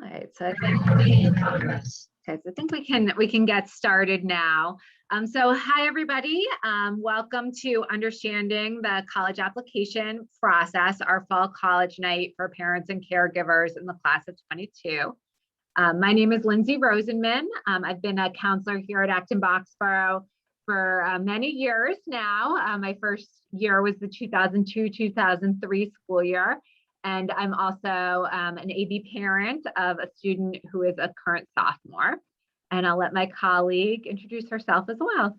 All right, so I think we can get started now. So hi everybody, welcome to Understanding the College Application Process, our fall college night for parents and caregivers in the class of 22. My name is Lindsay Rosenman. I've been a counselor here at Acton-Boxborough for many years now. My first year was the 2002-2003 school year. And I'm also an AV parent of a student who is a current sophomore. And I'll let my colleague introduce herself as well.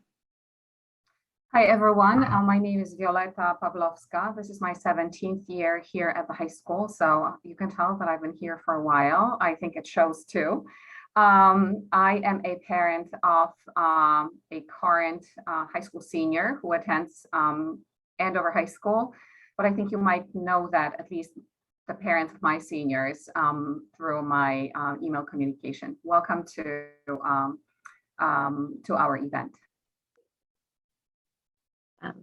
Hi, everyone. My name is Violeta Pawlowska. This is my 17th year here at the high school. So you can tell that I've been here for a while. I think it shows too. I am a parent of a current high school senior who attends Andover High School. But I think you might know that at least the parents of my seniors through my email communication. Welcome to our event.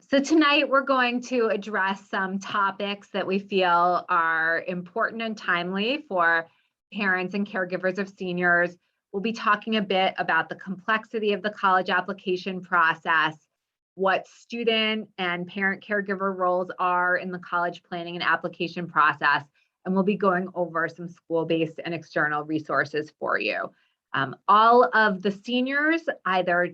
So tonight we're going to address some topics that we feel are important and timely for parents and caregivers of seniors. We'll be talking a bit about the complexity of the college application process, what student and parent caregiver roles are in the college planning and application process, and we'll be going over some school-based and external resources for you. All of the seniors, either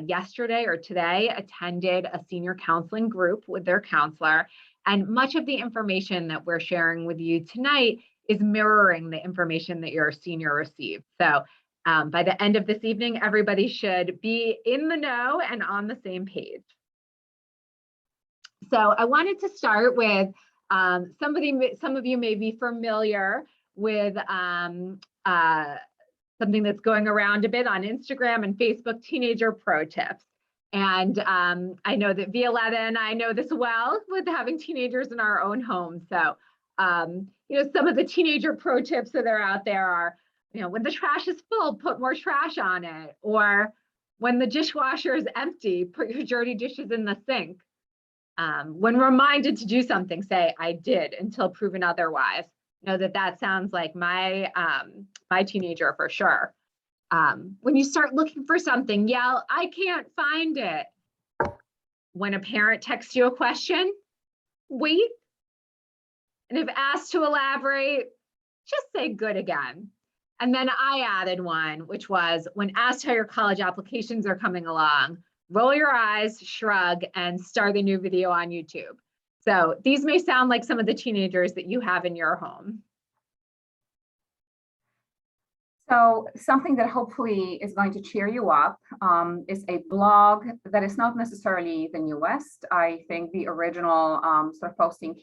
yesterday or today, attended a senior counseling group with their counselor, and much of the information that we're sharing with you tonight is mirroring the information that your senior received. So by the end of this evening, everybody should be in the know and on the same page. So I wanted to start with some of you may be familiar with something that's going around a bit on Instagram and Facebook, teenager pro tips. And I know that Violeta and I know this well with having teenagers in our own homes. So, some of the teenager pro tips that are out there are, when the trash is full, put more trash on it. Or when the dishwasher is empty, put your dirty dishes in the sink. When reminded to do something, say, I did, until proven otherwise. Know that sounds like my teenager for sure. When you start looking for something, yell, I can't find it. When a parent texts you a question, wait. And if asked to elaborate, just say good again. And then I added one, which was when asked how your college applications are coming along, roll your eyes, shrug, and start a new video on YouTube. So these may sound like some of the teenagers that you have in your home. So something that hopefully is going to cheer you up is a blog that is not necessarily the newest. I think the original sort of posting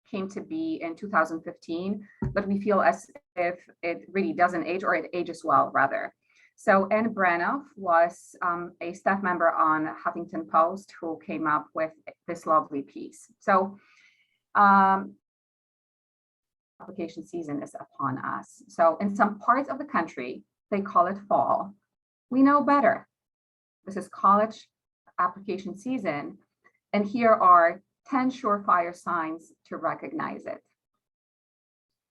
came to be in 2015, but we feel as if it really doesn't age, or it ages well, rather. So Anne Branoff was a staff member on Huffington Post who came up with this lovely piece. So application season is upon us. So in some parts of the country, they call it fall. We know better. This is college application season, and here are 10 surefire signs to recognize it.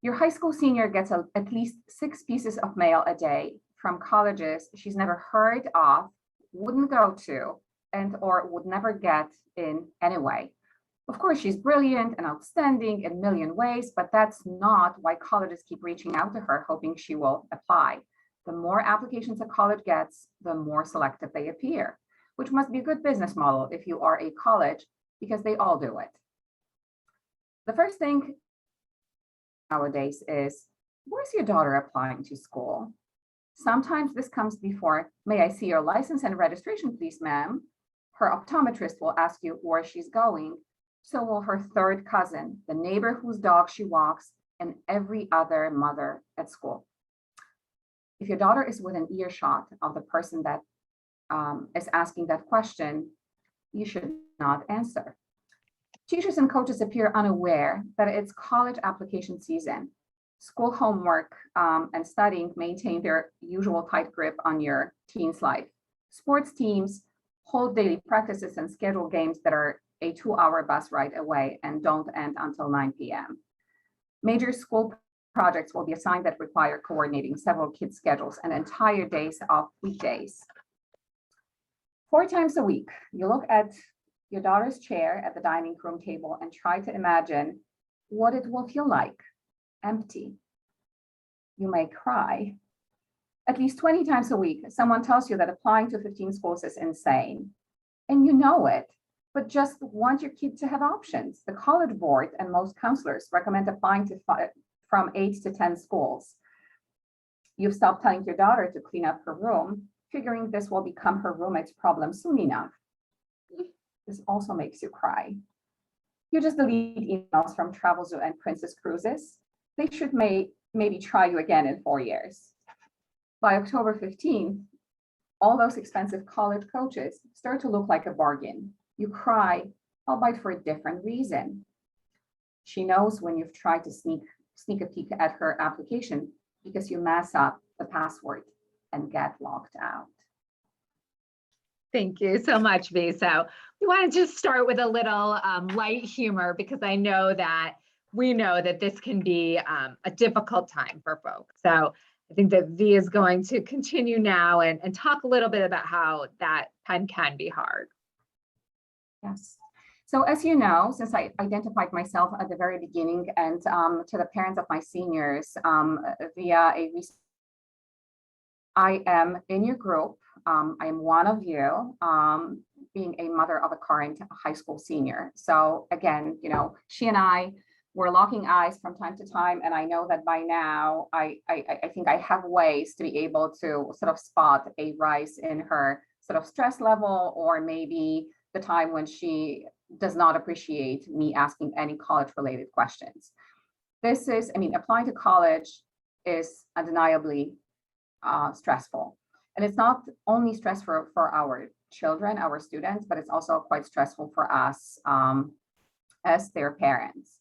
Your high school senior gets at least 6 pieces of mail a day from colleges she's never heard of, wouldn't go to, and or would never get in anyway. Of course, she's brilliant and outstanding in a million ways, but that's not why colleges keep reaching out to her, hoping she will apply. The more applications a college gets, the more selective they appear, which must be a good business model if you are a college, because they all do it. The first thing nowadays is, where's your daughter applying to school? Sometimes this comes before, may I see your license and registration, please, ma'am? Her optometrist will ask you where she's going. So will her third cousin, the neighbor whose dog she walks, and every other mother at school. If your daughter is within earshot of the person that is asking that question, you should not answer. Teachers and coaches appear unaware that it's college application season. School homework and studying maintain their usual tight grip on your teen's life. Sports teams hold daily practices and schedule games that are a 2-hour bus ride away and don't end until 9 p.m. Major school projects will be assigned that require coordinating several kids' schedules and entire days of weekdays. 4 times a week, you look at your daughter's chair at the dining room table and try to imagine what it will feel like, empty. You may cry. At least 20 times a week, someone tells you that applying to 15 schools is insane. And you know it, but just want your kid to have options. The College Board and most counselors recommend applying to from 8 to 10 schools. You've stopped telling your daughter to clean up her room, figuring this will become her roommate's problem soon enough. This also makes you cry. You just delete emails from Travelzoo and Princess Cruises. They should maybe try you again in 4 years. By October 15th, all those expensive college coaches start to look like a bargain. You cry, albeit for a different reason. She knows when you've tried to sneak a peek at her application because you mess up the password and get locked out. Thank you so much, V. So we want to just start with a little light humor, because we know that this can be a difficult time for folks. So I think that V is going to continue now and talk a little bit about how that can be hard. Yes. So as you know, since I identified myself at the very beginning and to the parents of my seniors via a recent, I am in your group. I am one of you, being a mother of a current high school senior. So again, she and I were locking eyes from time to time, and I know that by now, I think I have ways to be able to sort of spot a rise in her sort of stress level, or maybe the time when she does not appreciate me asking any college-related questions. Applying to college is undeniably stressful. And it's not only stressful for our children, our students, but it's also quite stressful for us as their parents.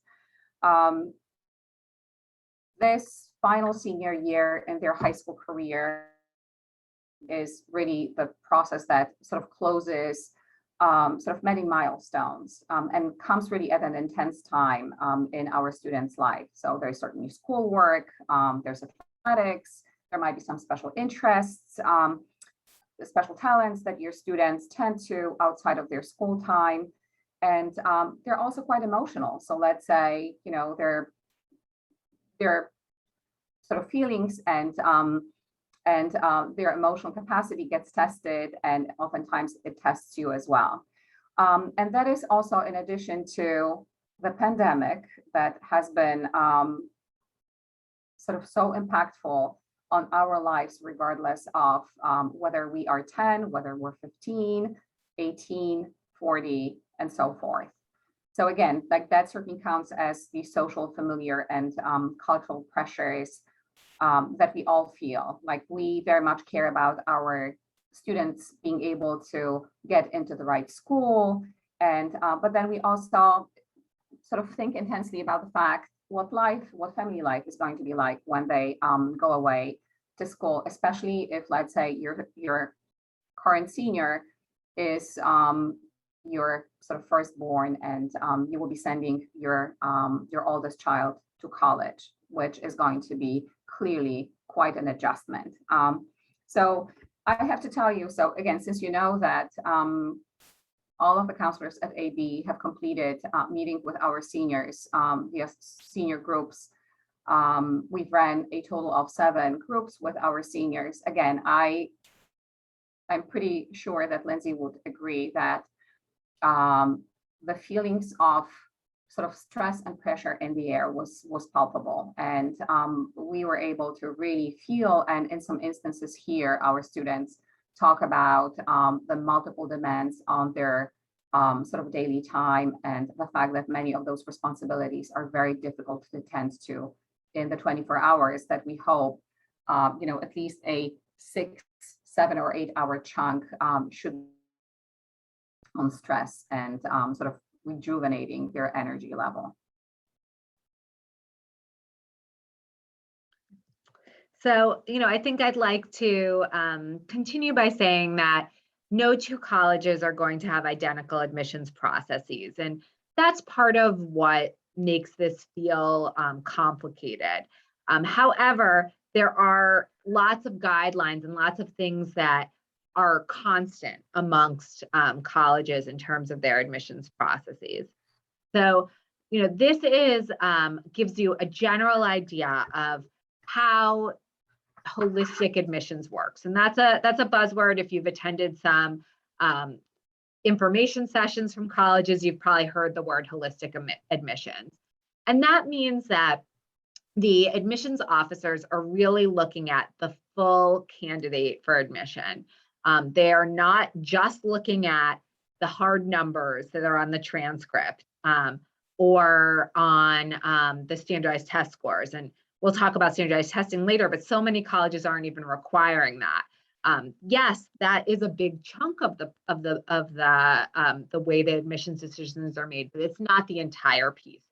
This final senior year in their high school career is really the process that sort of closes sort of many milestones and comes really at an intense time in our students' life. So there's certainly schoolwork, there's athletics, there might be some special interests, the special talents that your students tend to outside of their school time. And they're also quite emotional. So let's say, their sort of feelings and their emotional capacity gets tested, and oftentimes it tests you as well. And that is also in addition to the pandemic that has been sort of so impactful on our lives, regardless of whether we are 10, whether we're 15, 18, 40, and so forth. So again, like that certainly counts as the social, familiar, and cultural pressures that we all feel. Like we very much care about our students being able to get into the right school, and but then we also sort of think intensely about the fact what family life is going to be like when they go away to school, especially if, let's say, your current senior is your sort of firstborn, and you will be sending your oldest child to college, which is going to be clearly quite an adjustment. So I have to tell you, so again, since you know that all of the counselors at AB have completed meeting with our seniors via senior groups. We've ran a total of 7 groups with our seniors. Again, I'm pretty sure that Lindsay would agree that the feelings of sort of stress and pressure in the air was palpable, and we were able to really feel, and in some instances hear our students talk about the multiple demands on their sort of daily time, and the fact that many of those responsibilities are very difficult to attend to in the 24 hours that we hope, at least a 6, 7, or 8 hour chunk should on stress and sort of rejuvenating their energy level. So, I think I'd like to continue by saying that no 2 colleges are going to have identical admissions processes. And that's part of what makes this feel complicated. However, there are lots of guidelines and lots of things that are constant amongst colleges in terms of their admissions processes. So, this gives you a general idea of how holistic admissions works. And that's a buzzword. If you've attended some information sessions from colleges, you've probably heard the word holistic admissions. And that means that the admissions officers are really looking at the full candidate for admission. They are not just looking at the hard numbers that are on the transcript or on the standardized test scores. And we'll talk about standardized testing later, but so many colleges aren't even requiring that. Yes, that is a big chunk of the way the admissions decisions are made, but it's not the entire piece.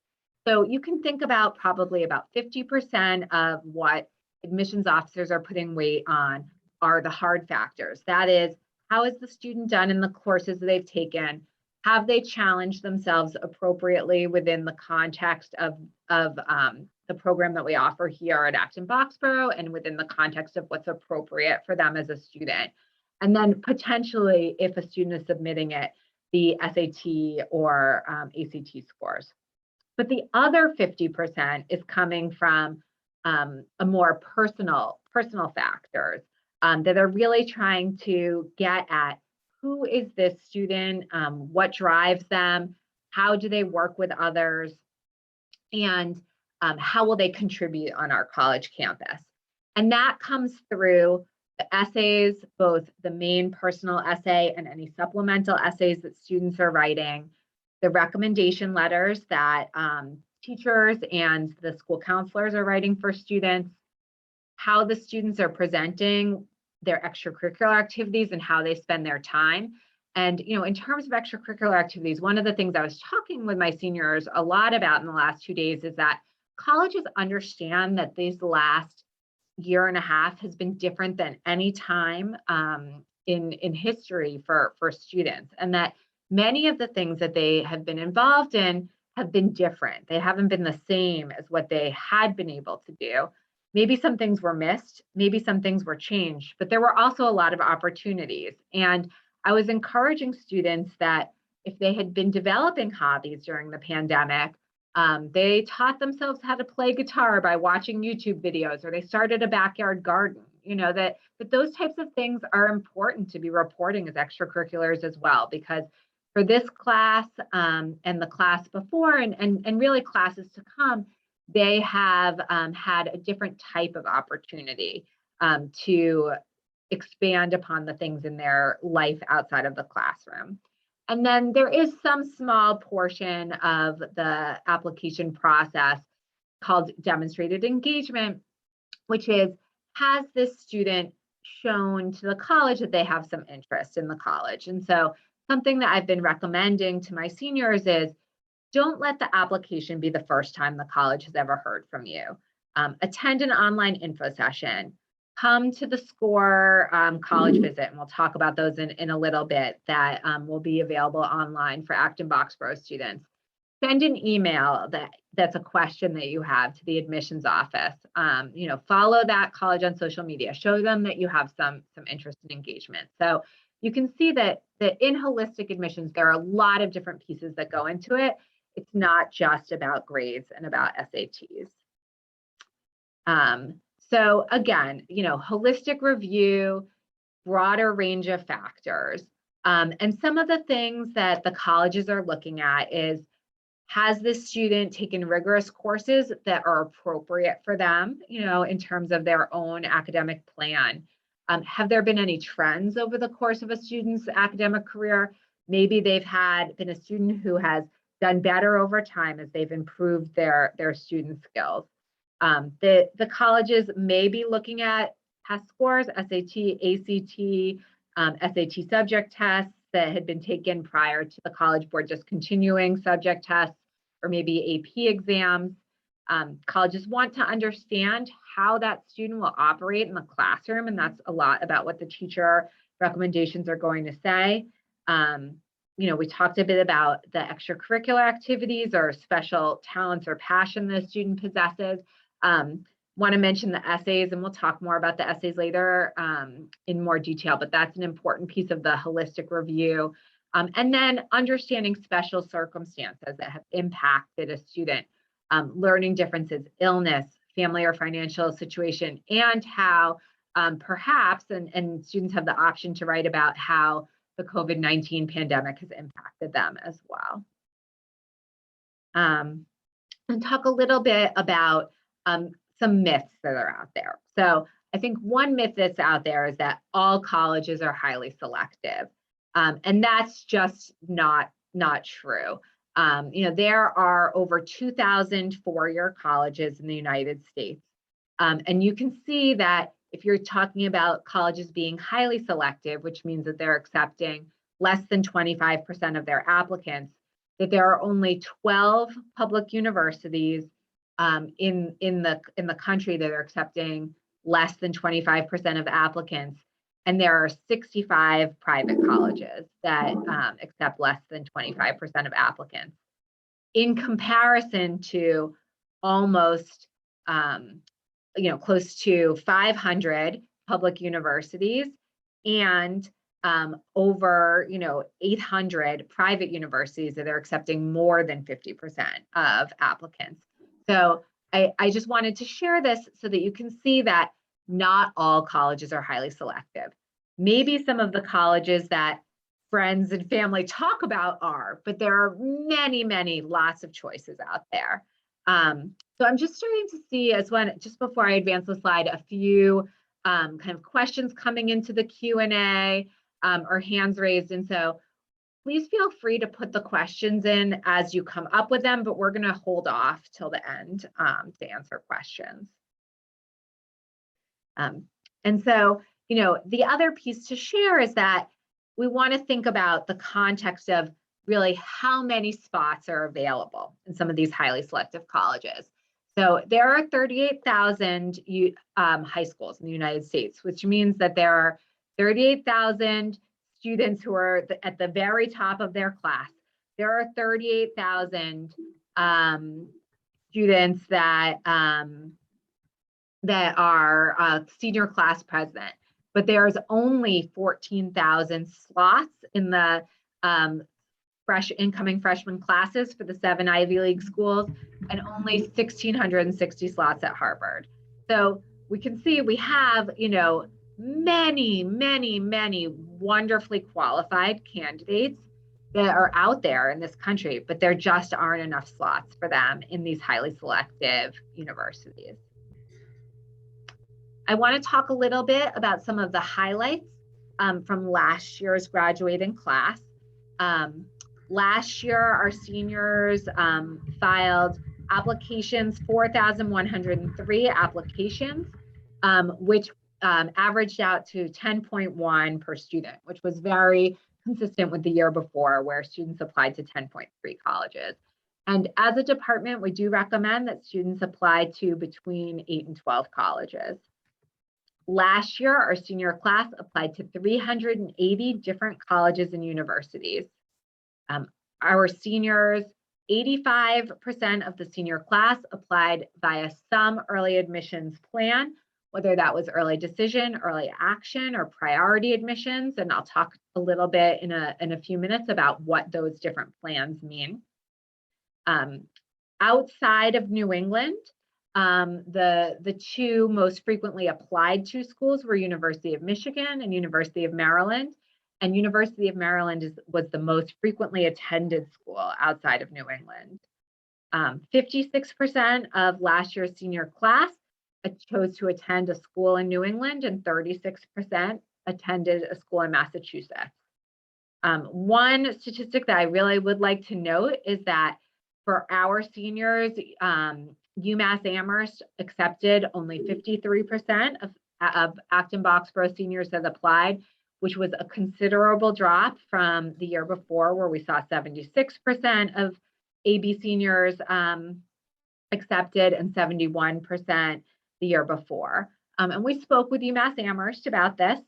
So you can think about probably about 50% of what admissions officers are putting weight on are the hard factors. That is, how is the student done in the courses that they've taken? Have they challenged themselves appropriately within the context of the program that we offer here at Acton-Boxborough and within the context of what's appropriate for them as a student? And then potentially, if a student is submitting it, the SAT or ACT scores. But the other 50% is coming from a more personal factors that are really trying to get at who is this student, what drives them, how do they work with others, and how will they contribute on our college campus. And that comes through the essays, both the main personal essay and any supplemental essays that students are writing, the recommendation letters that teachers and the school counselors are writing for students, how the students are presenting their extracurricular activities and how they spend their time. And, in terms of extracurricular activities, one of the things I was talking with my seniors a lot about in the last 2 days is that colleges understand that these last year and a half has been different than any time in history for students, and that many of the things that they have been involved in have been different. They haven't been the same as what they had been able to do. Maybe some things were missed, maybe some things were changed, but there were also a lot of opportunities. And I was encouraging students that if they had been developing hobbies during the pandemic, they taught themselves how to play guitar by watching YouTube videos, or they started a backyard garden, that those types of things are important to be reporting as extracurriculars as well, because for this class and the class before and really classes to come, they have had a different type of opportunity to expand upon the things in their life outside of the classroom. And then there is some small portion of the application process called demonstrated engagement, which is, has this student shown to the college that they have some interest in the college? And so something that I've been recommending to my seniors is, don't let the application be the first time the college has ever heard from you. Attend an online info session. Come to the SCORE college visit, and we'll talk about those in a little bit, that will be available online for Acton-Boxborough students. Send an email that's a question that you have to the admissions office. Follow that college on social media. Show them that you have some interest and engagement. So you can see that in holistic admissions, there are a lot of different pieces that go into it. It's not just about grades and about SATs. So again, holistic review, broader range of factors. And some of the things that the colleges are looking at is, has this student taken rigorous courses that are appropriate for them, in terms of their own academic plan? Have there been any trends over the course of a student's academic career? Maybe they've been a student who has done better over time as they've improved their student skills. The colleges may be looking at test scores, SAT, ACT, SAT subject tests that had been taken prior to the College Board discontinuing subject tests, or maybe AP exams. Colleges want to understand how that student will operate in the classroom, and that's a lot about what the teacher recommendations are going to say. We talked a bit about the extracurricular activities or special talents or passion the student possesses. Want to mention the essays, and we'll talk more about the essays later in more detail, but that's an important piece of the holistic review. And then understanding special circumstances that have impacted a student, learning differences, illness, family or financial situation, and how perhaps, and students have the option to write about how the COVID-19 pandemic has impacted them as well. And talk a little bit about some myths that are out there. So I think one myth that's out there is that all colleges are highly selective. And that's just not true. There are over 2,000 four-year colleges in the United States. And you can see that if you're talking about colleges being highly selective, which means that they're accepting less than 25% of their applicants, that there are only 12 public universities in the country that are accepting less than 25% of applicants, and there are 65 private colleges that accept less than 25% of applicants, in comparison to almost close to 500 public universities and over 800 private universities that are accepting more than 50% of applicants. So I just wanted to share this so that you can see that not all colleges are highly selective. Maybe some of the colleges that friends and family talk about are, but there are many, lots of choices out there. So I'm just starting to see, just before I advance the slide, a few kind of questions coming into the Q&A or hands raised. And so please feel free to put the questions in as you come up with them, but we're going to hold off till the end to answer questions. And so, the other piece to share is that we want to think about the context of really how many spots are available in some of these highly selective colleges. So there are 38,000 high schools in the United States, which means that there are 38,000 students who are at the very top of their class. There are 38,000 students that are senior class president, but there's only 14,000 slots in the incoming freshman classes for the 7 Ivy League schools, and only 1,660 slots at Harvard. So we can see we have, many wonderfully qualified candidates that are out there in this country, but there just aren't enough slots for them in these highly selective universities. I want to talk a little bit about some of the highlights from last year's graduating class. Last year, our seniors filed applications, 4,103 applications, which averaged out to 10.1 per student, which was very consistent with the year before, where students applied to 10.3 colleges. And as a department, we do recommend that students apply to between 8 and 12 colleges. Last year, our senior class applied to 380 different colleges and universities. Our seniors, 85% of the senior class applied via some early admissions plan, whether that was early decision, early action, or priority admissions. And I'll talk a little bit in a few minutes about what those different plans mean. Outside of New England, the two most frequently applied to schools were University of Michigan and University of Maryland. And University of Maryland was the most frequently attended school outside of New England. 56% of last year's senior class chose to attend a school in New England, and 36% attended a school in Massachusetts. One statistic that I really would like to note is that for our seniors, UMass Amherst accepted only 53% of Acton-Boxborough seniors that applied, which was a considerable drop from the year before, where we saw 76% of AB seniors accepted and 71% the year before. And we spoke with UMass Amherst about this.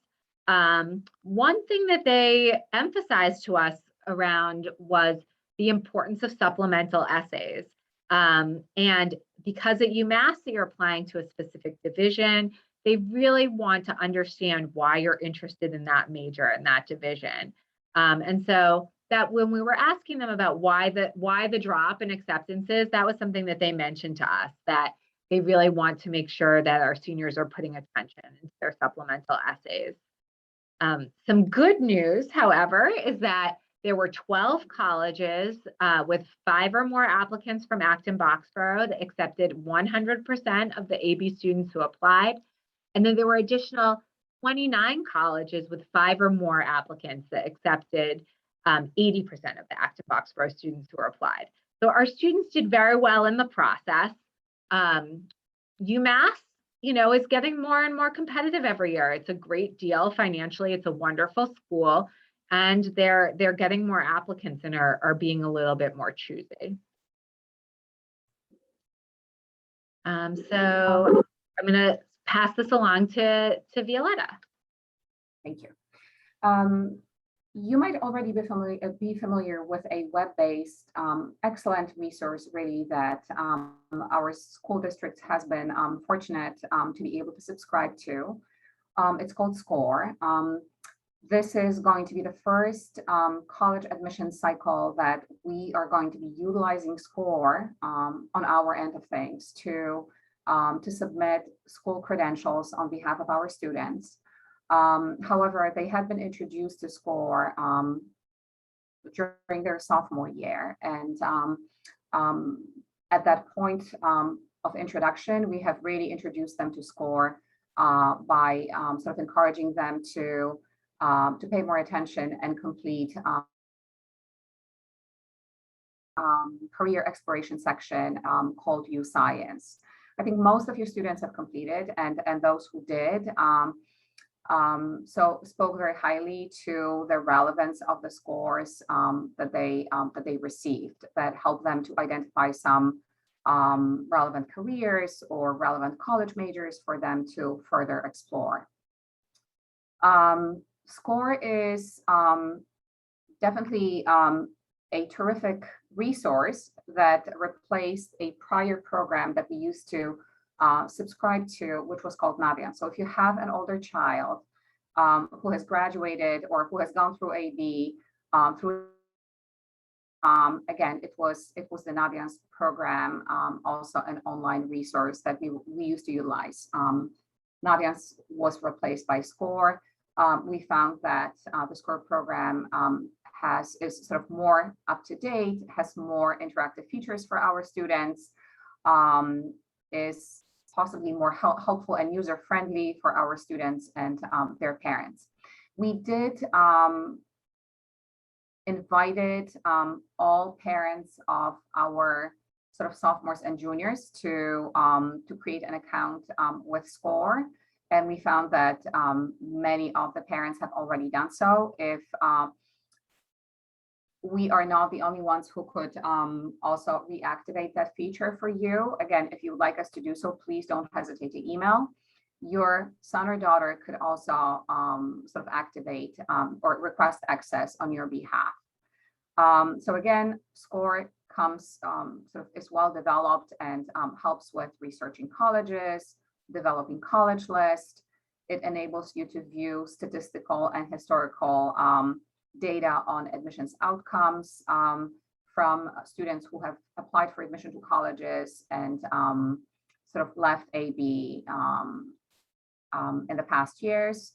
One thing that they emphasized to us around was the importance of supplemental essays. And because at UMass you're applying to a specific division, they really want to understand why you're interested in that major and that division. And so that when we were asking them about why the drop in acceptances, that was something that they mentioned to us, that they really want to make sure that our seniors are putting attention into their supplemental essays. Some good news, however, is that there were 12 colleges with 5 or more applicants from Acton-Boxborough that accepted 100% of the AB students who applied. And then there were additional 29 colleges with 5 or more applicants that accepted 80% of the Acton-Boxborough students who applied. So our students did very well in the process. UMass, is getting more and more competitive every year. It's a great deal financially. It's a wonderful school, and they're getting more applicants and are being a little bit more choosy. So I'm going to pass this along to Violetta. Thank you. You might already be familiar with a web-based excellent resource really that our school district has been fortunate to be able to subscribe to. It's called SCORE. This is going to be the first college admission cycle that we are going to be utilizing SCORE on our end of things to submit school credentials on behalf of our students. However, they had been introduced to SCORE during their sophomore year. And at that point of introduction, we have really introduced them to SCORE by sort of encouraging them to pay more attention and complete career exploration section called U Science. I think most of your students have completed, and those who did, so spoke very highly to the relevance of the scores that they received, that helped them to identify some relevant careers or relevant college majors for them to further explore. SCORE is definitely a terrific resource that replaced a prior program that we used to subscribe to, which was called Naviance. So if you have an older child who has graduated or who has gone through AB, again, it was the Naviance program, also an online resource that we used to utilize. Naviance was replaced by SCORE. We found that the SCORE program is sort of more up to date, has more interactive features for our students, is possibly more helpful and user friendly for our students and their parents. We did invited all parents of our sort of sophomores and juniors to create an account with SCORE. And we found that many of the parents have already done so. If we are not the only ones who could also reactivate that feature for you. Again, if you would like us to do so, please don't hesitate to email. Your son or daughter could also sort of activate or request access on your behalf. So again, SCORE comes sort of is well developed and helps with researching colleges, developing college lists. It enables you to view statistical and historical data on admissions outcomes from students who have applied for admission to colleges and sort of left AB in the past years.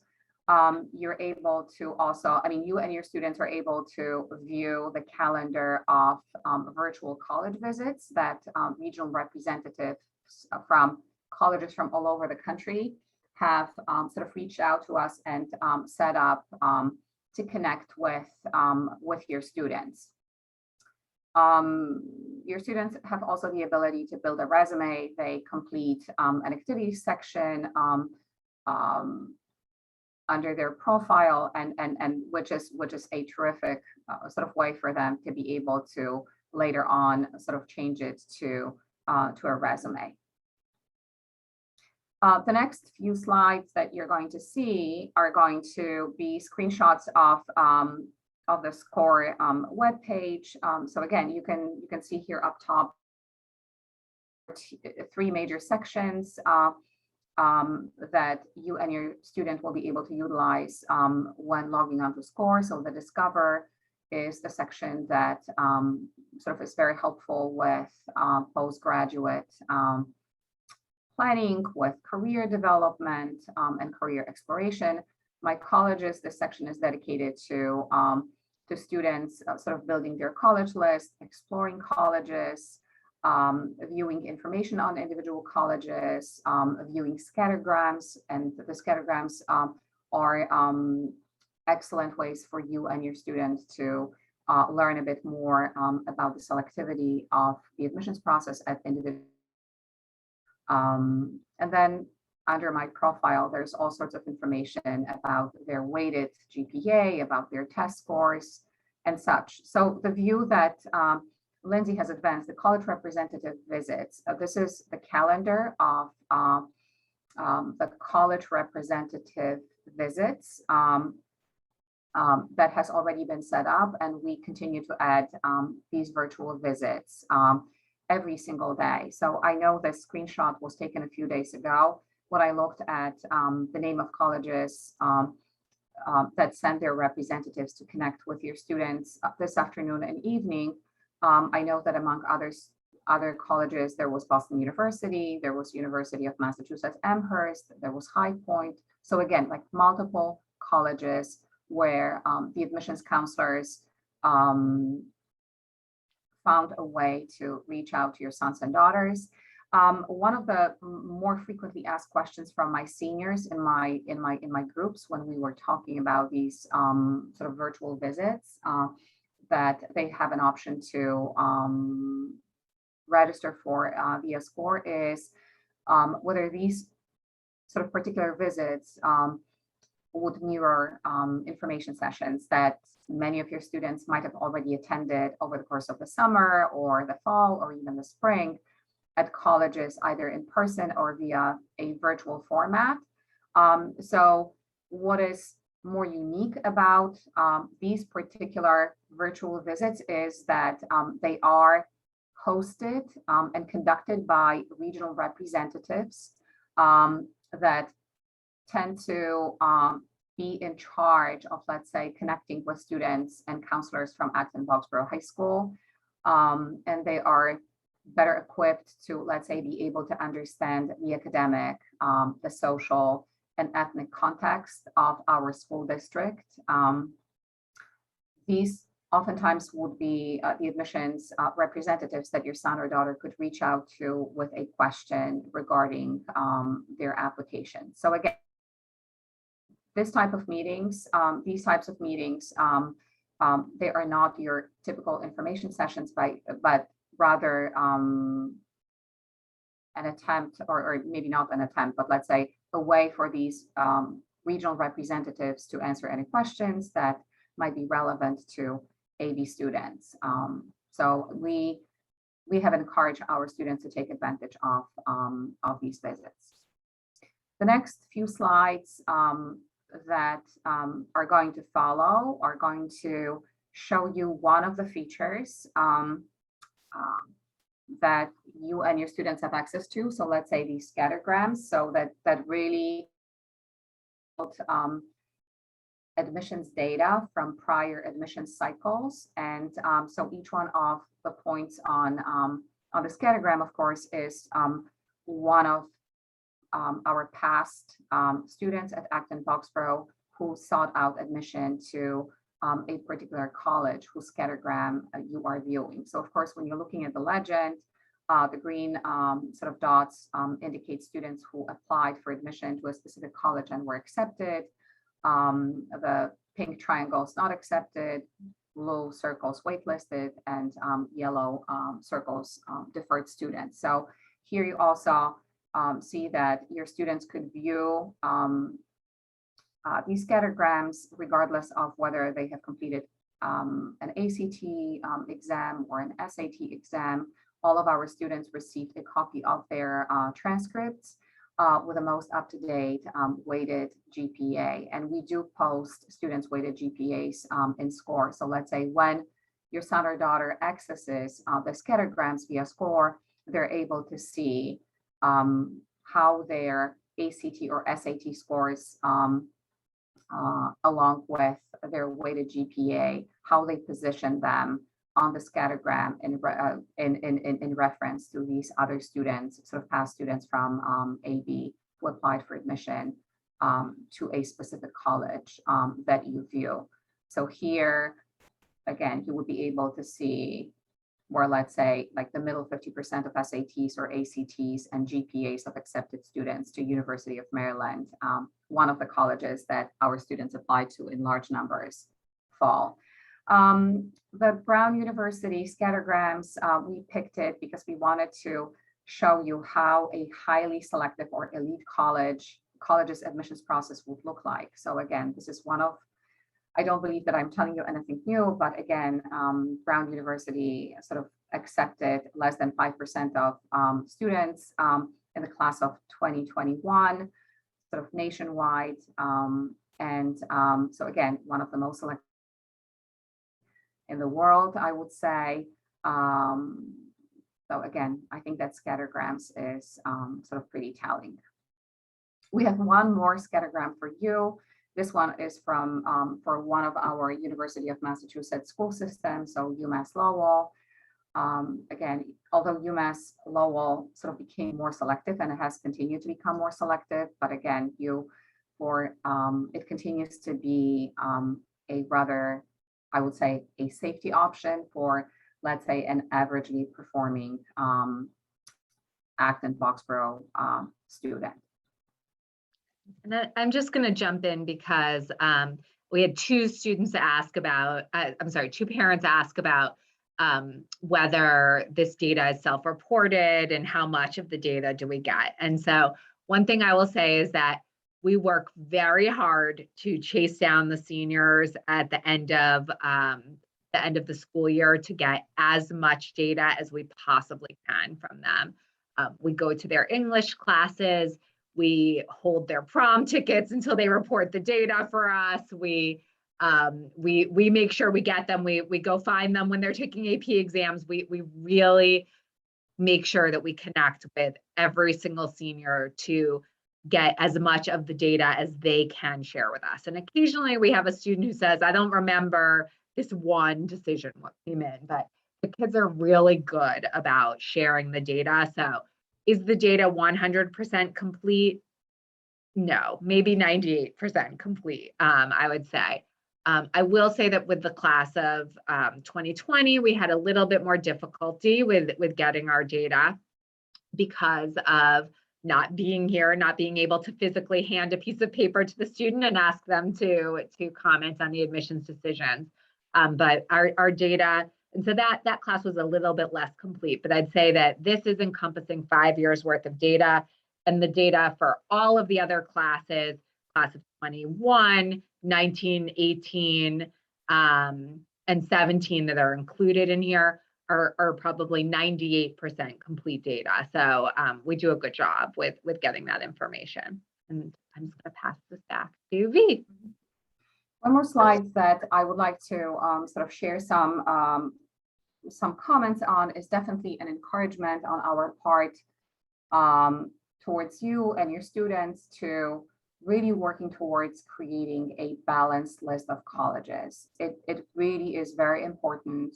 You're able to also, you and your students are able to view the calendar of virtual college visits that regional representatives from colleges from all over the country have sort of reached out to us and set up to connect with your students. Your students have also the ability to build a resume. They complete an activities section under their profile, and which is a terrific sort of way for them to be able to later on sort of change it to a resume. The next few slides that you're going to see are going to be screenshots of the SCORE webpage. So again, you can see here up top three major sections that you and your student will be able to utilize when logging onto SCORE. So the Discover is the section that sort of is very helpful with postgraduate planning, with career development and career exploration. My colleges, this section is dedicated to students sort of building their college list, exploring colleges, viewing information on individual colleges, viewing scattergrams, and the scattergrams are excellent ways for you and your students to learn a bit more about the selectivity of the admissions process at individual. And then under my profile, there's all sorts of information about their weighted GPA, about their test scores, and such. So the view that Lindsay has advanced, the college representative visits. This is the calendar of the college representative visits that has already been set up, and we continue to add these virtual visits every single day. So I know this screenshot was taken a few days ago when I looked at the name of colleges that send their representatives to connect with your students this afternoon and evening. I know that among other colleges, there was Boston University, there was University of Massachusetts Amherst, there was High Point. So again, like multiple colleges where the admissions counselors found a way to reach out to your sons and daughters. One of the more frequently asked questions from my seniors in my groups when we were talking about these sort of virtual visits, that they have an option to register for via SCORE is whether these sort of particular visits would mirror information sessions that many of your students might have already attended over the course of the summer or the fall or even the spring at colleges, either in person or via a virtual format. So what is more unique about these particular virtual visits is that they are hosted and conducted by regional representatives that tend to be in charge of, let's say, connecting with students and counselors from Acton-Boxborough High School. And they are better equipped to, let's say, be able to understand the academic, the social, and ethnic context of our school district. These oftentimes would be the admissions representatives that your son or daughter could reach out to with a question regarding their application. So again, these types of meetings, they are not your typical information sessions, but rather an attempt, or maybe not an attempt, but let's say a way for these regional representatives to answer any questions that might be relevant to AB students. So we have encouraged our students to take advantage of these visits. The next few slides that are going to follow are going to show you one of the features that you and your students have access to. So let's say these scattergrams, so that really admissions data from prior admissions cycles. And so each one of the points on the scattergram, of course, is one of our past students at Acton-Boxborough who sought out admission to a particular college whose scattergram you are viewing. So of course, when you're looking at the legend, the green sort of dots indicate students who applied for admission to a specific college and were accepted. The pink triangles not accepted, blue circles waitlisted, and yellow circles deferred students. So here you also see that your students could view these scattergrams regardless of whether they have completed an ACT exam or an SAT exam. All of our students received a copy of their transcripts with the most up-to-date weighted GPA. And we do post students' weighted GPAs in SCORE. So let's say when your son or daughter accesses the scattergrams via SCORE, they're able to see how their ACT or SAT scores, along with their weighted GPA, how they position them on the scattergram in reference to these other students, sort of past students from AB who applied for admission to a specific college that you view. So here, again, you would be able to see where, let's say, like the middle 50% of SATs or ACTs and GPAs of accepted students to University of Maryland, one of the colleges that our students apply to in large numbers fall. The Brown University scattergrams, we picked it because we wanted to show you how a highly selective or elite college's admissions process would look like. So again, this is one of, I don't believe that I'm telling you anything new, but again, Brown University sort of accepted less than 5% of students in the class of 2021, sort of nationwide. So again, one of the most selected in the world, I would say. So again, I think that scattergrams is sort of pretty telling. We have one more scattergram for you. This one is from for one of our University of Massachusetts school systems, so UMass Lowell. Again, although UMass Lowell sort of became more selective and it has continued to become more selective, but again, it continues to be a rather, I would say, a safety option for, let's say, an averagely performing Acton-Foxborough student. And I'm just going to jump in because we had two parents ask about whether this data is self-reported and how much of the data do we get. And so one thing I will say is that we work very hard to chase down the seniors at the end of the school year to get as much data as we possibly can from them. We go to their English classes. We hold their prom tickets until they report the data for us. We make sure we get them. We go find them when they're taking AP exams. We really make sure that we connect with every single senior to get as much of the data as they can share with us. And occasionally we have a student who says, I don't remember this one decision what came in, but the kids are really good about sharing the data. So is the data 100% complete? No, maybe 98% complete, I would say. I will say that with the class of 2020, we had a little bit more difficulty with getting our data because of not being here, not being able to physically hand a piece of paper to the student and ask them to comment on the admissions decisions. But our data, and so that class was a little bit less complete, but I'd say that this is encompassing 5 years worth of data, and the data for all of the other classes, class of 21, 19, 18, and 17 that are included in here are probably 98% complete data. So we do a good job with getting that information. And I'm just going to pass this back to V. One more slide that I would like to sort of share some comments on is definitely an encouragement on our part towards you and your students to really working towards creating a balanced list of colleges. It really is very important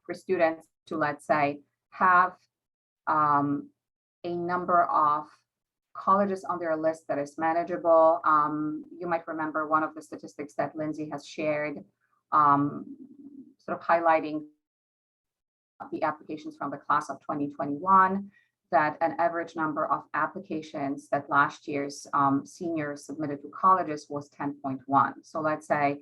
for students to, let's say, have a number of colleges on their list that is manageable. You might remember one of the statistics that Lindsay has shared, sort of highlighting the applications from the class of 2021, that an average number of applications that last year's seniors submitted to colleges was 10.1. So let's say,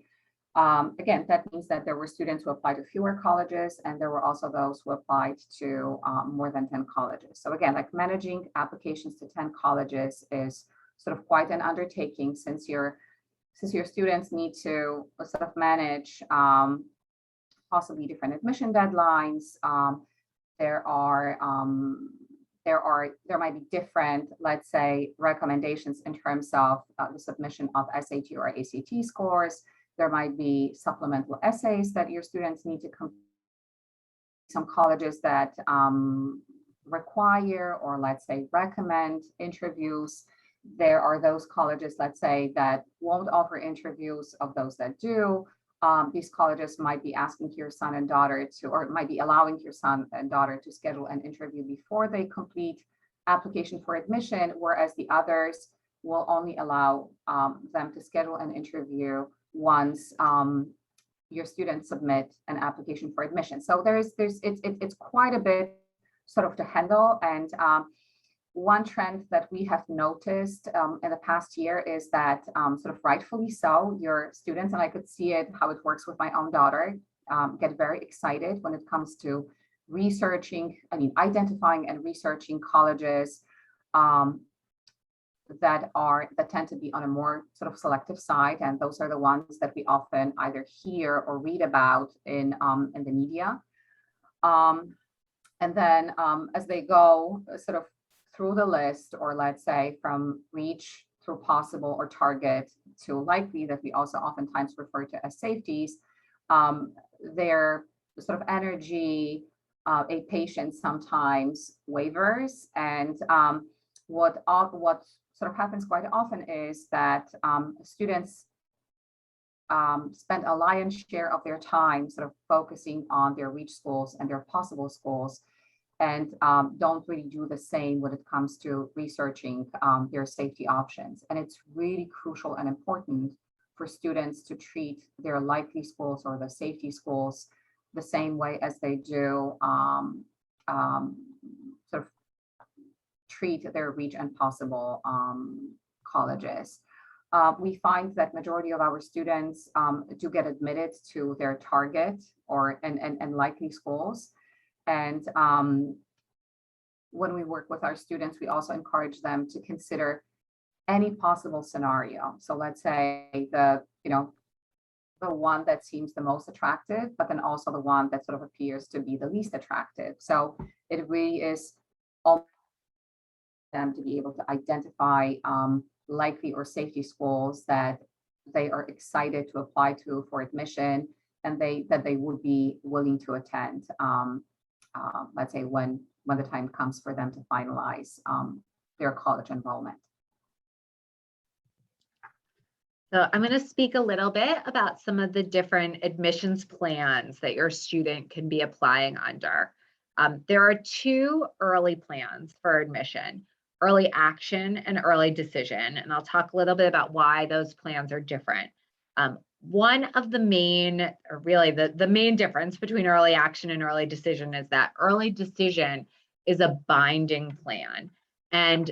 again, that means that there were students who applied to fewer colleges, and there were also those who applied to more than 10 colleges. So again, like managing applications to 10 colleges is sort of quite an undertaking, since your students need to sort of manage possibly different admission deadlines. There might be different, let's say, recommendations in terms of the submission of SAT or ACT scores. There might be supplemental essays that your students need to complete. some colleges that require, or let's say recommend interviews. There are those colleges, let's say, that won't offer interviews. Of those that do, these colleges might be asking your son and daughter to, or might be allowing your son and daughter to schedule an interview before they complete application for admission, whereas the others will only allow them to schedule an interview once your students submit an application for admission. So it's quite a bit sort of to handle. And one trend that we have noticed in the past year is that sort of rightfully so, your students, and I could see it, how it works with my own daughter, get very excited when it comes to identifying and researching colleges that tend to be on a more sort of selective side, and those are the ones that we often either hear or read about in the media. And then as they go sort of through the list, or let's say from reach through possible or target to likely, that we also oftentimes refer to as safeties, their sort of energy, a patient sometimes wavers. And what sort of happens quite often is that students spend a lion's share of their time sort of focusing on their reach schools and their possible schools, and don't really do the same when it comes to researching their safety options. And it's really crucial and important for students to treat their likely schools or the safety schools the same way as they do sort of treat their reach and possible colleges. We find that majority of our students do get admitted to their target or and likely schools. And when we work with our students, we also encourage them to consider any possible scenario. So let's say the one that seems the most attractive, but then also the one that sort of appears to be the least attractive. So it really is all them to be able to identify likely or safety schools that they are excited to apply to for admission, and that they would be willing to attend, let's say when the time comes for them to finalize their college enrollment. So I'm going to speak a little bit about some of the different admissions plans that your student can be applying under. There are two early plans for admission: early action and early decision. And I'll talk a little bit about why those plans are different. One of the main, or really the main difference between early action and early decision is that early decision is a binding plan. And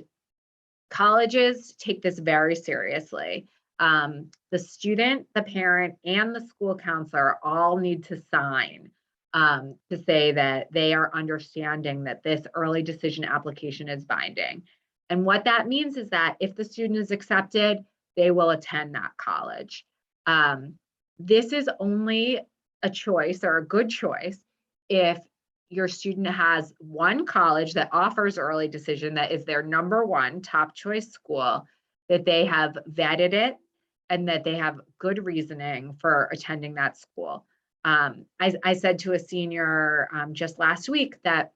colleges take this very seriously. The student, the parent, and the school counselor all need to sign to say that they are understanding that this early decision application is binding. And what that means is that if the student is accepted, they will attend that college. This is only a choice, or a good choice, if your student has one college that offers early decision that is their number one top choice school, that they have vetted it, and that they have good reasoning for attending that school. I said to a senior just last week that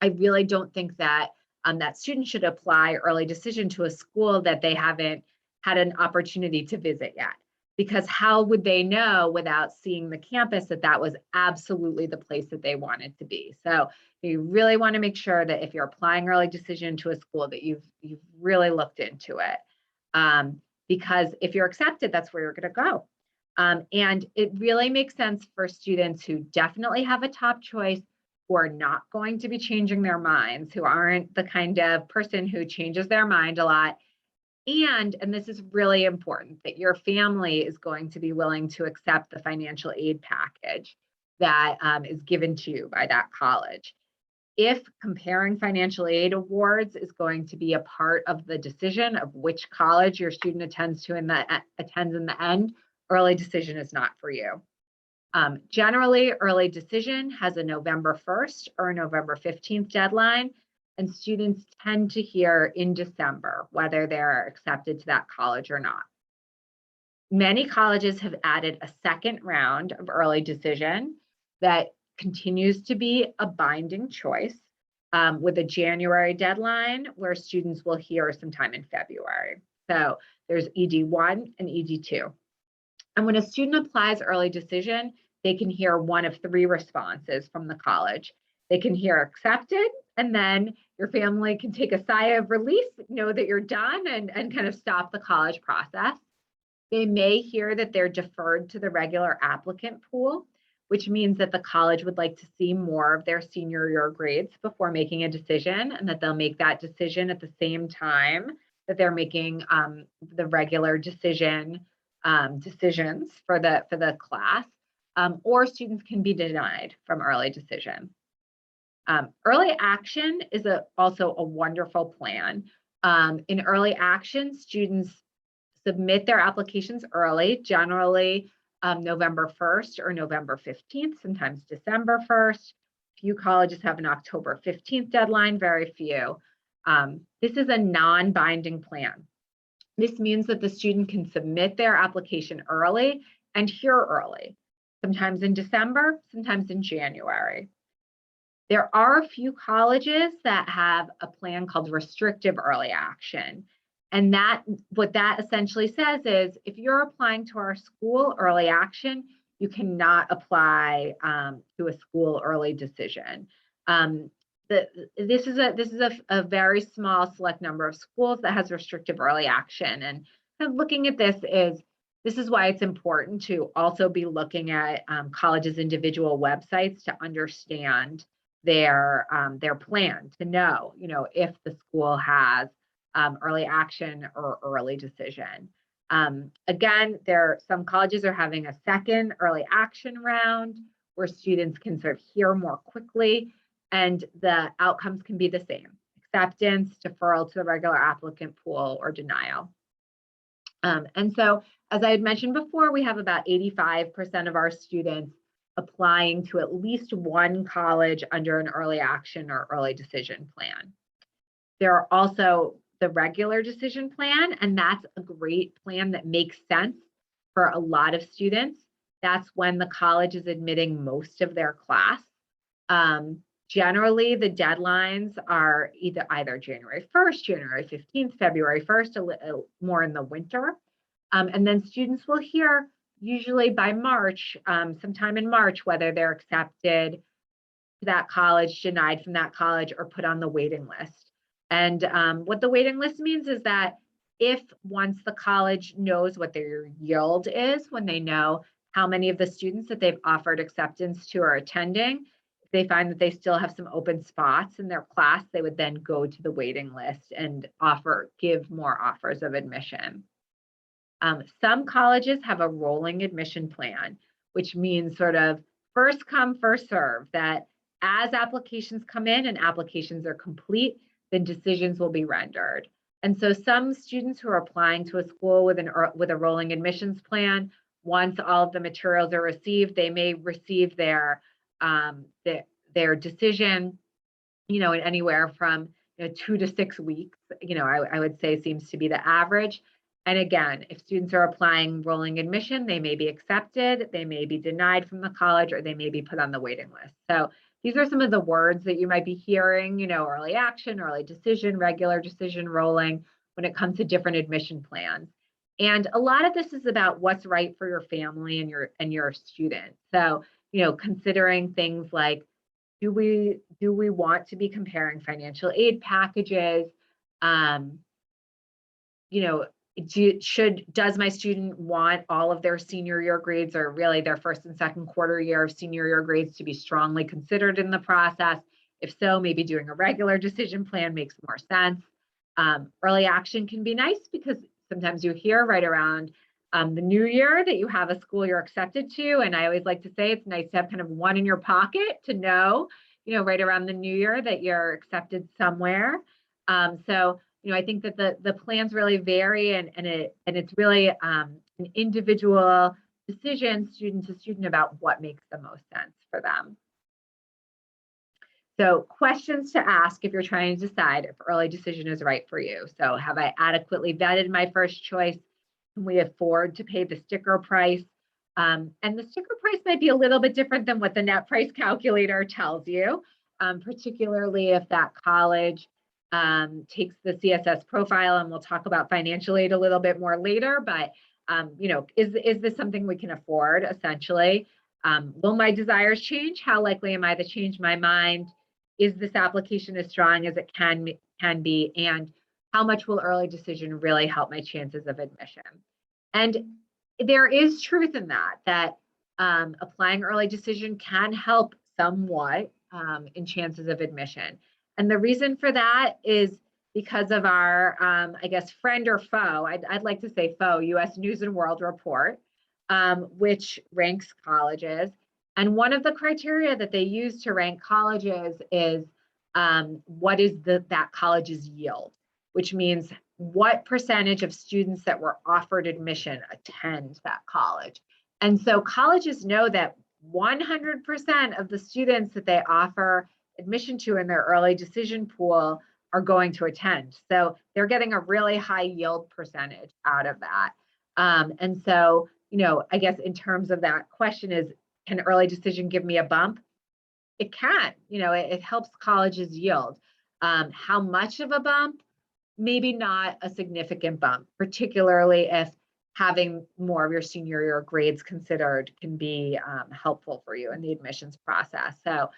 I really don't think that that student should apply early decision to a school that they haven't had an opportunity to visit yet. Because how would they know without seeing the campus that that was absolutely the place that they wanted to be? So you really want to make sure that if you're applying early decision to a school that you've really looked into it. Because if you're accepted, that's where you're going to go. And it really makes sense for students who definitely have a top choice, who are not going to be changing their minds, who aren't the kind of person who changes their mind a lot. And this is really important, that your family is going to be willing to accept the financial aid package that is given to you by that college. If comparing financial aid awards is going to be a part of the decision of which college your student attends in the end, early decision is not for you. Generally, early decision has a November 1st or a November 15th deadline, and students tend to hear in December whether they're accepted to that college or not. Many colleges have added a second round of early decision that continues to be a binding choice with a January deadline where students will hear sometime in February. So there's ED1 and ED2. And when a student applies early decision, they can hear one of three responses from the college. They can hear accepted, and then your family can take a sigh of relief, know that you're done, and kind of stop the college process. They may hear that they're deferred to the regular applicant pool, which means that the college would like to see more of their senior year grades before making a decision, and that they'll make that decision at the same time that they're making the regular decisions for the class, or students can be denied from early decision. Early action is also a wonderful plan. In early action, students submit their applications early, generally November 1st or November 15th, sometimes December 1st. Few colleges have an October 15th deadline, very few. This is a non-binding plan. This means that the student can submit their application early and hear early, sometimes in December, sometimes in January. There are a few colleges that have a plan called restrictive early action. And what that essentially says is if you're applying to our school early action, you cannot apply to a school early decision. This is a very small select number of schools that has restrictive early action. And kind of looking at this is why it's important to also be looking at colleges' individual websites to understand their plan, to know, if the school has early action or early decision. Again, some colleges are having a second early action round where students can sort of hear more quickly, and the outcomes can be the same: acceptance, deferral to the regular applicant pool, or denial. And so, as I had mentioned before, we have about 85% of our students applying to at least one college under an early action or early decision plan. There are also the regular decision plan, and that's a great plan that makes sense for a lot of students. That's when the college is admitting most of their class. Generally, the deadlines are either January 1st, January 15th, February 1st, a little more in the winter. And then students will hear usually by March, sometime in March, whether they're accepted to that college, denied from that college, or put on the waiting list. And what the waiting list means is that if once the college knows what their yield is, when they know how many of the students that they've offered acceptance to are attending, if they find that they still have some open spots in their class, they would then go to the waiting list and give more offers of admission. Some colleges have a rolling admission plan, which means sort of first come, first serve, that as applications come in and applications are complete, then decisions will be rendered. And so some students who are applying to a school with a rolling admissions plan, once all of the materials are received, they may receive their decision, in anywhere from 2 to 6 weeks. I would say seems to be the average. And again, if students are applying rolling admission, they may be accepted, they may be denied from the college, or they may be put on the waiting list. So these are some of the words that you might be hearing, early action, early decision, regular decision, rolling, when it comes to different admission plans. And a lot of this is about what's right for your family and your student. So, considering things like, do we want to be comparing financial aid packages? Does my student want all of their senior year grades, or really their first and second quarter year of senior year grades, to be strongly considered in the process? If so, maybe doing a regular decision plan makes more sense. Early action can be nice because sometimes you hear right around the new year that you have a school you're accepted to. And I always like to say it's nice to have kind of one in your pocket to know, right around the new year that you're accepted somewhere. I think that the plans really vary, and it's really an individual decision, student to student, about what makes the most sense for them. So questions to ask if you're trying to decide if early decision is right for you. So have I adequately vetted my first choice? Can we afford to pay the sticker price? And the sticker price might be a little bit different than what the net price calculator tells you, particularly if that college takes the CSS profile, and we'll talk about financial aid a little bit more later, but is this something we can afford, essentially? Will my desires change? How likely am I to change my mind? Is this application as strong as it can be? And how much will early decision really help my chances of admission? And there is truth in that applying early decision can help somewhat in chances of admission. And the reason for that is because of our, I guess, friend or foe, I'd like to say foe, US News and World Report, which ranks colleges. And one of the criteria that they use to rank colleges is what is that college's yield, which means what percentage of students that were offered admission attend that college. And so colleges know that 100% of the students that they offer admission to in their early decision pool are going to attend. So they're getting a really high yield percentage out of that. And so, I guess in terms of that question is, can early decision give me a bump? It can, it helps colleges yield. How much of a bump? Maybe not a significant bump, particularly if having more of your senior year grades considered can be helpful for you in the admissions process. So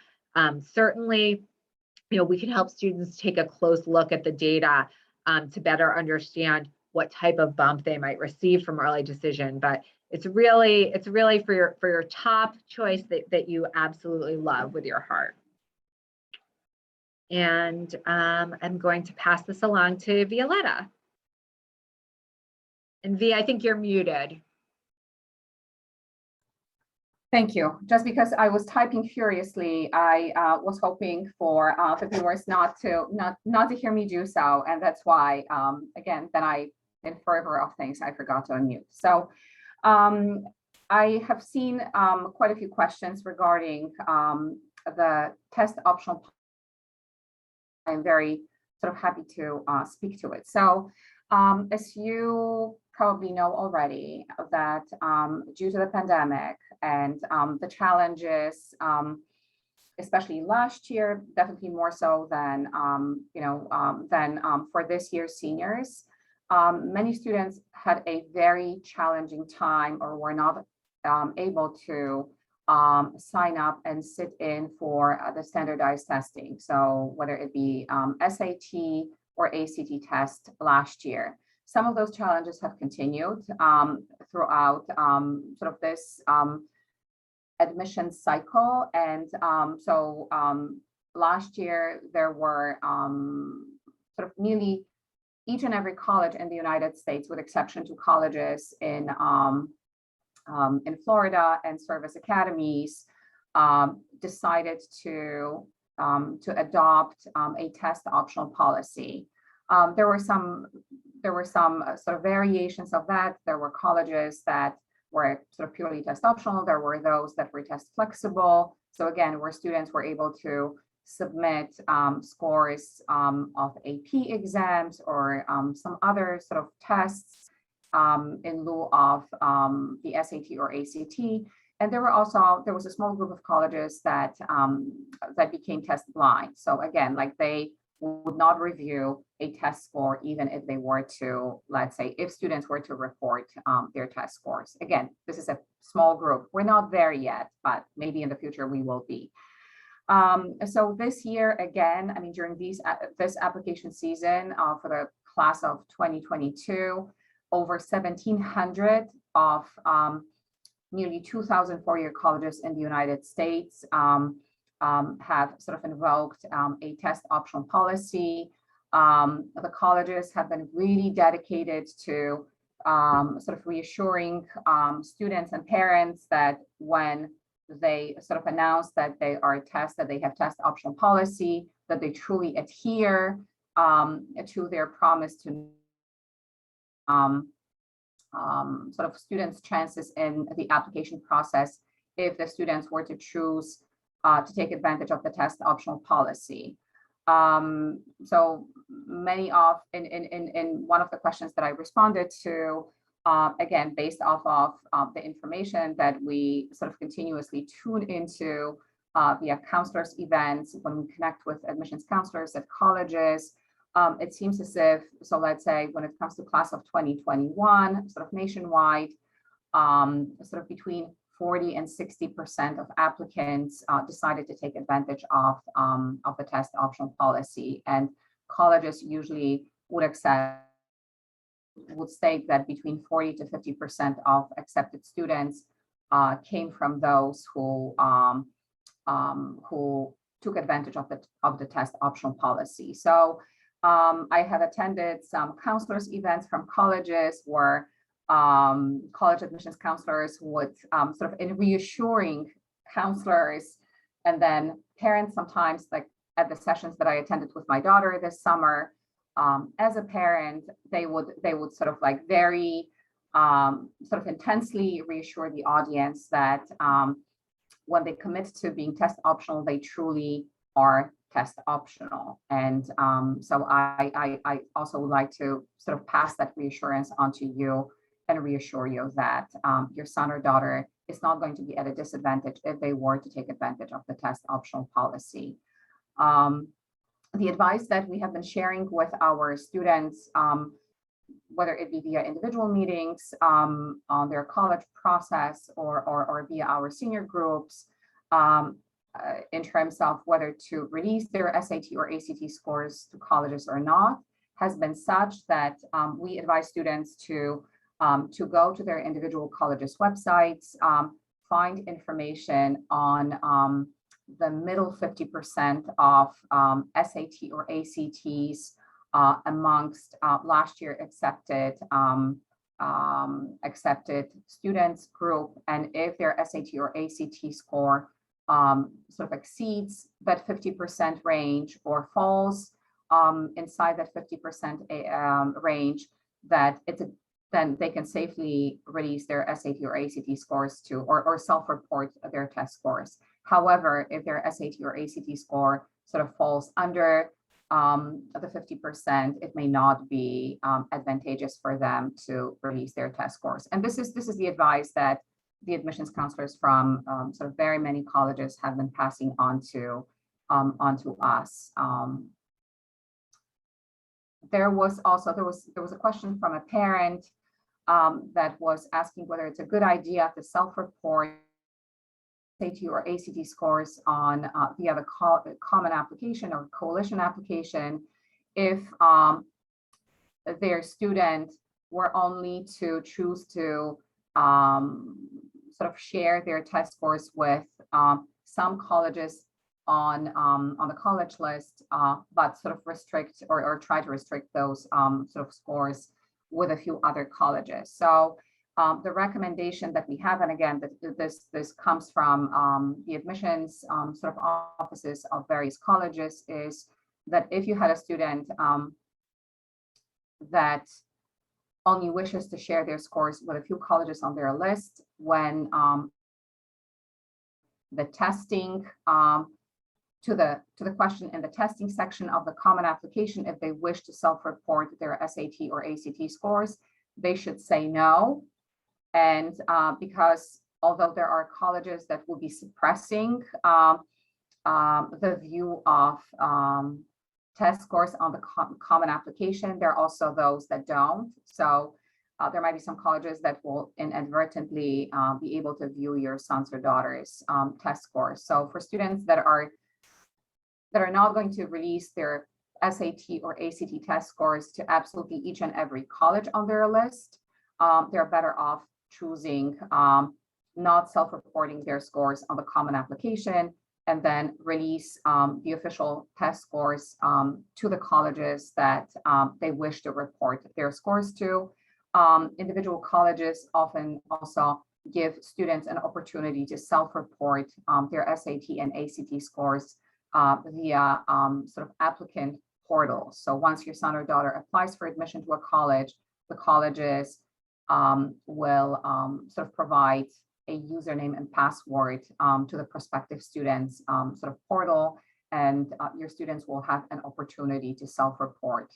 certainly, we can help students take a close look at the data to better understand what type of bump they might receive from early decision. But it's really for your top choice that you absolutely love with your heart. And I'm going to pass this along to Violetta. And V, I think you're muted. Thank you. Just because I was typing furiously, I was hoping for the viewers not to hear me do so, and that's why, again, then in fervor of things, I forgot to unmute. So I have seen quite a few questions regarding the test optional. I'm very sort of happy to speak to it. So as you probably know already, that due to the pandemic and the challenges, especially last year, definitely more so than for this year's seniors, many students had a very challenging time or were not able to sign up and sit in for the standardized testing. So whether it be SAT or ACT test last year. Some of those challenges have continued throughout sort of this admission cycle. And so last year, there were sort of nearly each and every college in the United States, with exception to colleges in Florida and service academies, decided to adopt a test optional policy. There were some sort of variations of that. There were colleges that were sort of purely test optional. There were those that were test flexible. So again, where students were able to submit scores of AP exams or some other sort of tests in lieu of the SAT or ACT. And there was a small group of colleges that became test blind. So again, like they would not review a test score, even if they were to, let's say, if students were to report their test scores. Again, this is a small group. We're not there yet, but maybe in the future we will be. So this year, again, I mean, during this application season for the class of 2022, over 1,700 of nearly 2,000 four-year colleges in the United States have sort of invoked a test optional policy. The colleges have been really dedicated to sort of reassuring students and parents that when they sort of announce that they have test optional policy, that they truly adhere to their promise to sort of students' chances in the application process if the students were to choose to take advantage of the test optional policy. So many in one of the questions that I responded to, again, based off of the information that we sort of continuously tune into via counselors events, when we connect with admissions counselors at colleges, it seems as if, so let's say when it comes to class of 2021, sort of nationwide, sort of between 40 and 60% of applicants decided to take advantage of the test optional policy. And colleges usually would state that between 40 to 50% of accepted students came from those who took advantage of the test optional policy. So I have attended some counselors events from colleges where college admissions counselors would sort of in reassuring counselors and then parents sometimes, like at the sessions that I attended with my daughter this summer, as a parent, they would sort of like very sort of intensely reassure the audience that when they commit to being test optional, they truly are test optional. And so I also would like to sort of pass that reassurance onto you and reassure you that your son or daughter is not going to be at a disadvantage if they were to take advantage of the test optional policy. The advice that we have been sharing with our students, whether it be via individual meetings on their college process or via our senior groups, in terms of whether to release their SAT or ACT scores to colleges or not, has been such that we advise students to go to their individual colleges' websites, find information on the middle 50% of SAT or ACTs amongst last year accepted students group, and if their SAT or ACT score sort of exceeds that 50% range or falls inside that 50% range, that then they can safely release their SAT or ACT scores to or self-report their test scores. However, if their SAT or ACT score sort of falls under the 50%, it may not be advantageous for them to release their test scores. And this is the advice that the admissions counselors from sort of very many colleges have been passing on to onto us. There was a question from a parent that was asking whether it's a good idea to self-report SAT or ACT scores on via the common application or coalition application if their student were only to choose to sort of share their test scores with some colleges on the college list, but sort of restrict or try to restrict those sort of scores with a few other colleges. So the recommendation that we have, and again, this comes from the admissions sort of offices of various colleges, is that if you had a student that only wishes to share their scores with a few colleges on their list, when the testing to the question in the testing section of the common application, if they wish to self-report their SAT or ACT scores, they should say no. And because although there are colleges that will be suppressing the view of test scores on the common application, there are also those that don't. So there might be some colleges that will inadvertently be able to view your son's or daughter's test scores. So for students that are not going to release their SAT or ACT test scores to absolutely each and every college on their list, they're better off choosing not self-reporting their scores on the common application, and then release the official test scores to the colleges that they wish to report their scores to. Individual colleges often also give students an opportunity to self-report their SAT and ACT scores via sort of applicant portal. So once your son or daughter applies for admission to a college, the colleges will sort of provide a username and password to the prospective students sort of portal, and your students will have an opportunity to self-report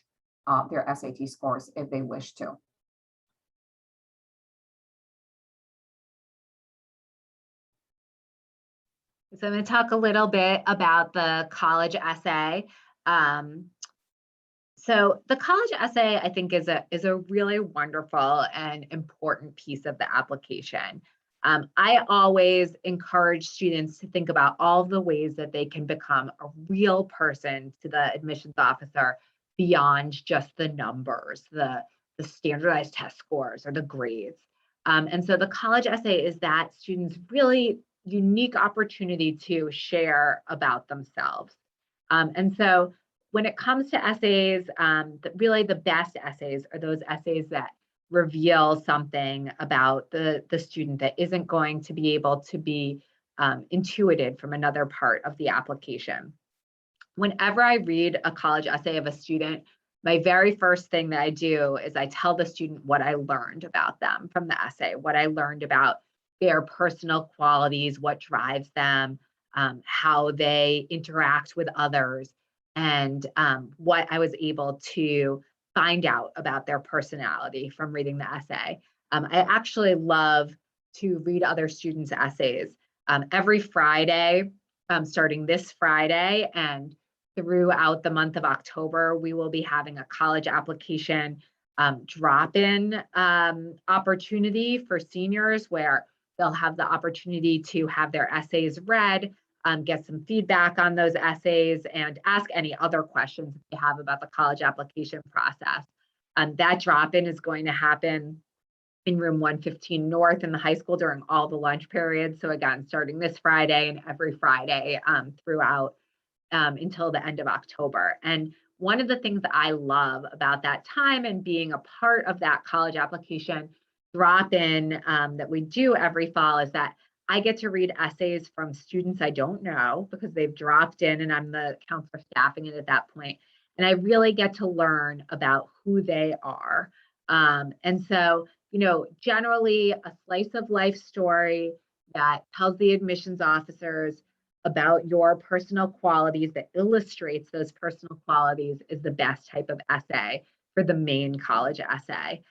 their SAT scores if they wish to. So I'm going to talk a little bit about the college essay. Um, so the college essay, I think, is a really wonderful and important piece of the application. I always encourage students to think about all the ways that they can become a real person to the admissions officer beyond just the numbers, the standardized test scores or the grades. And so the college essay is that students' really unique opportunity to share about themselves. And so when it comes to essays, really the best essays are those essays that reveal something about the student that isn't going to be able to be intuited from another part of the application. Whenever I read a college essay of a student, my very first thing that I do is I tell the student what I learned about them from the essay, what I learned about their personal qualities, what drives them, how they interact with others, and what I was able to find out about their personality from reading the essay. I actually love to read other students' essays every Friday, starting this Friday and throughout the month of October. We will be having a college application drop-in opportunity for seniors where they'll have the opportunity to have their essays read, get some feedback on those essays, and ask any other questions they have about the college application process. That drop-in is going to happen in room 115 North in the high school during all the lunch periods. So again, starting this Friday and every Friday throughout until the end of October. And one of the things that I love about that time and being a part of that college application drop-in that we do every fall is that I get to read essays from students I don't know because they've dropped in and I'm the counselor staffing it at that point. And I really get to learn about who they are. And so, generally a slice of life story that tells the admissions officers about your personal qualities, that illustrates those personal qualities, is the best type of essay for the main college essay.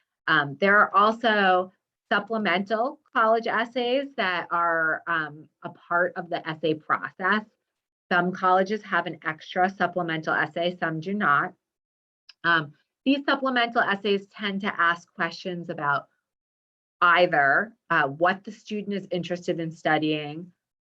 There are also supplemental college essays that are a part of the essay process. Some colleges have an extra supplemental essay, some do not. These supplemental essays tend to ask questions about either what the student is interested in studying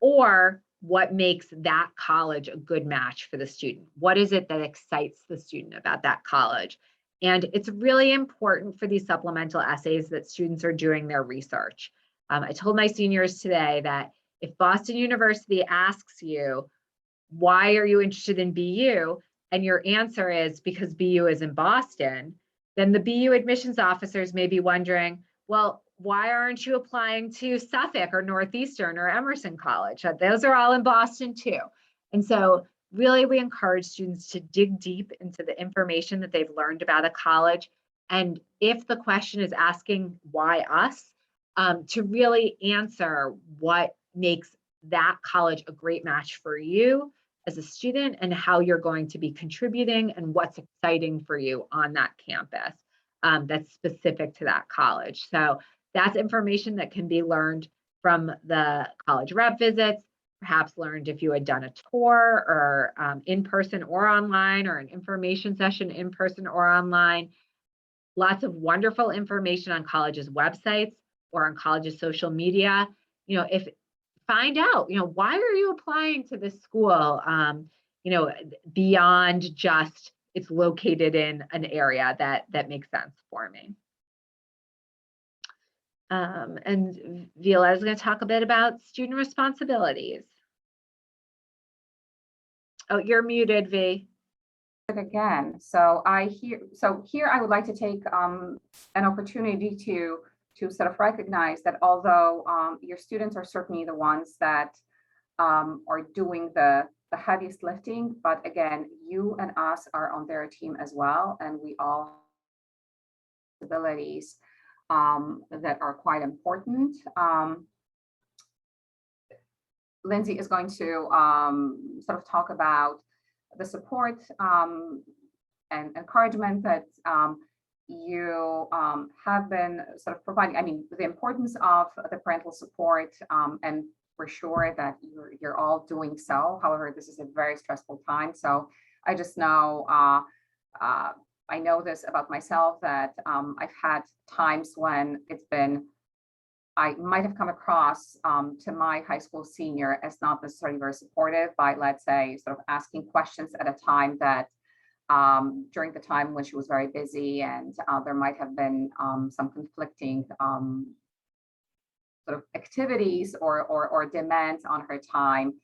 or what makes that college a good match for the student. What is it that excites the student about that college? And it's really important for these supplemental essays that students are doing their research. I told my seniors today that if Boston University asks you, why are you interested in BU? And your answer is because BU is in Boston, then the BU admissions officers may be wondering, well, why aren't you applying to Suffolk or Northeastern or Emerson College? Those are all in Boston too. And so really we encourage students to dig deep into the information that they've learned about a college. And if the question is asking why us, to really answer what makes that college a great match for you as a student and how you're going to be contributing and what's exciting for you on that campus that's specific to that college. So that's information that can be learned from the college rep visits, perhaps learned if you had done a tour or in person or online, or an information session in person or online. Lots of wonderful information on colleges' websites or on colleges' social media. If find out, why are you applying to this school? Beyond just it's located in an area that makes sense for me. And Viola is going to talk a bit about student responsibilities. Oh, you're muted, V. Again, so here I would like to take an opportunity to sort of recognize that although your students are certainly the ones that are doing the heaviest lifting, but again, you and us are on their team as well, and we all have abilities that are quite important. Lindsay is going to sort of talk about the support and encouragement that you have been sort of providing. I mean, the importance of the parental support and we're sure that you're all doing so. However, this is a very stressful time. So I just know, I know this about myself, that I've had times when I might have come across to my high school senior as not necessarily very supportive by, let's say, sort of asking questions at a time that during the time when she was very busy, and there might have been some conflicting sort of activities or demands on her time,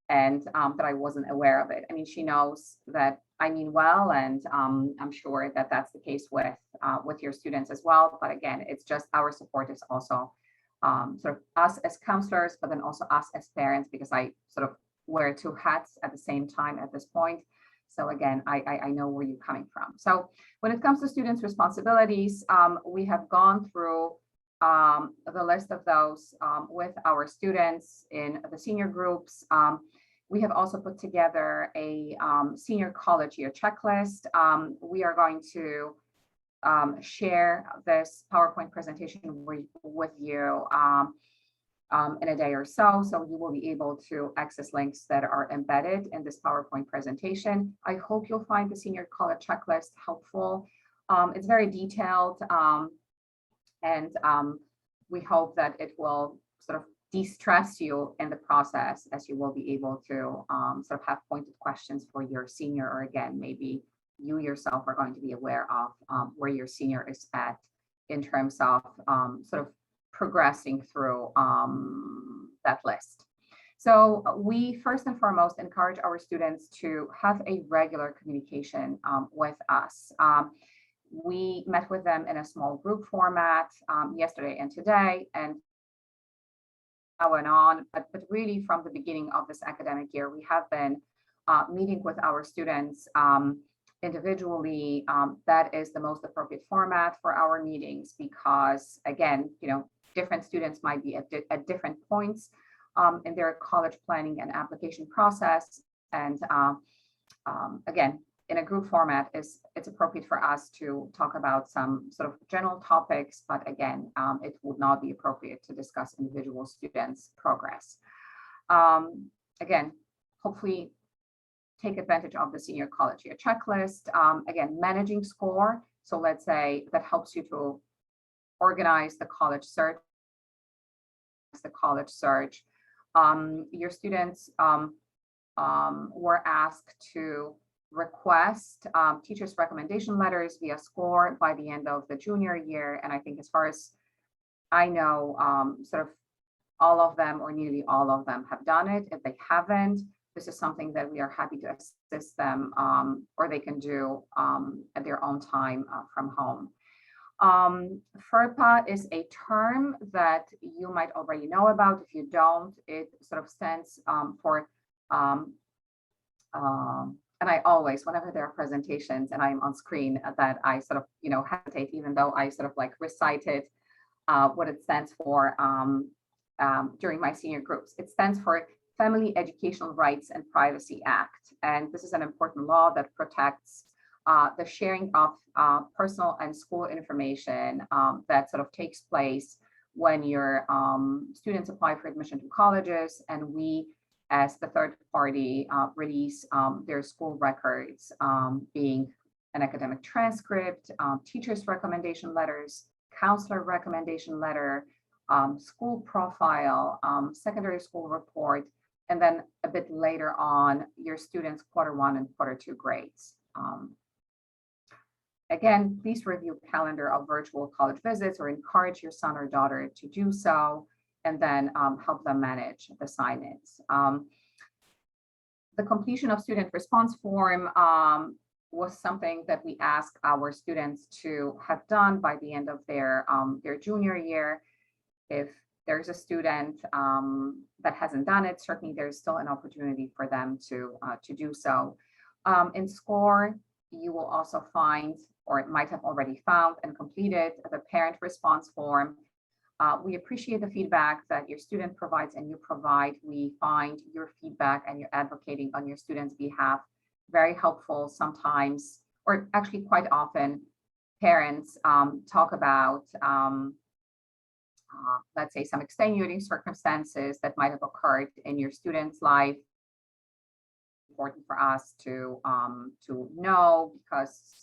and that I wasn't aware of it. I mean, she knows that I mean well, and I'm sure that that's the case with your students as well. But again, it's just our support is also sort of us as counselors, but then also us as parents, because I sort of wear two hats at the same time at this point. So again, I know where you're coming from. So when it comes to students' responsibilities, we have gone through the list of those with our students in the senior groups. We have also put together a senior college year checklist. We are going to share this PowerPoint presentation with you in a day or so. So you will be able to access links that are embedded in this PowerPoint presentation. I hope you'll find the senior college checklist helpful. It's very detailed, and we hope that it will sort of de-stress you in the process, as you will be able to sort of have pointed questions for your senior, or again, maybe you yourself are going to be aware of where your senior is at in terms of sort of progressing through that list. So we first and foremost encourage our students to have a regular communication with us. We met with them in a small group format yesterday and today, and went on, but really from the beginning of this academic year, we have been meeting with our students individually. That is the most appropriate format for our meetings, because again, different students might be at different points in their college planning and application process. And again, in a group format, it's appropriate for us to talk about some sort of general topics, but again, it would not be appropriate to discuss individual students' progress. Again, hopefully take advantage of the senior college year checklist. Again, managing SCORE. So let's say that helps you to organize the college search. Your students were asked to request teachers' recommendation letters via SCORE by the end of the junior year. And I think, as far as I know, sort of all of them or nearly all of them have done it. If they haven't, this is something that we are happy to assist them, or they can do at their own time from home. FERPA is a term that you might already know about. If you don't, it sort of stands for and I always, whenever there are presentations and I'm on screen, that I sort of, hesitate, even though I sort of like recited what it stands for during my senior groups. It stands for Family Educational Rights and Privacy Act. And this is an important law that protects the sharing of personal and school information that sort of takes place when your students apply for admission to colleges, and we, as the third party, release their school records, being an academic transcript, teachers' recommendation letters, counselor recommendation letter, school profile, secondary school report, and then a bit later on, your students' Q1 and Q2 grades. Again, please review calendar of virtual college visits, or encourage your son or daughter to do so, and then help them manage the sign-ins. The completion of student response form was something that we ask our students to have done by the end of their junior year. If there's a student that hasn't done it, certainly there's still an opportunity for them to do so. In SCORE, you will also find, or it might have already found and completed, the parent response form. We appreciate the feedback that your student provides and you provide. We find your feedback and your advocating on your students' behalf very helpful. Sometimes, or actually quite often, parents talk about let's say, some extenuating circumstances that might have occurred in your student's life. Important for us to know, because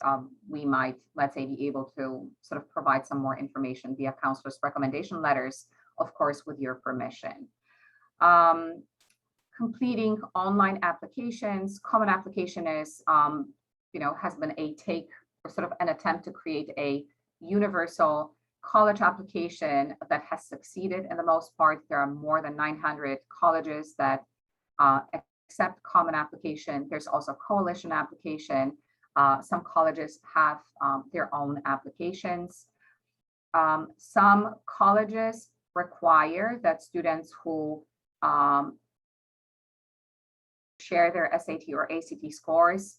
we might, let's say, be able to sort of provide some more information via counselor's recommendation letters, of course, with your permission. Completing online applications. Common Application is, has been a take, or sort of an attempt to create a universal college application that has succeeded in the most part. There are more than 900 colleges that accept Common Application. There's also Coalition Application. Some colleges have their own applications. Some colleges require that students who share their SAT or ACT scores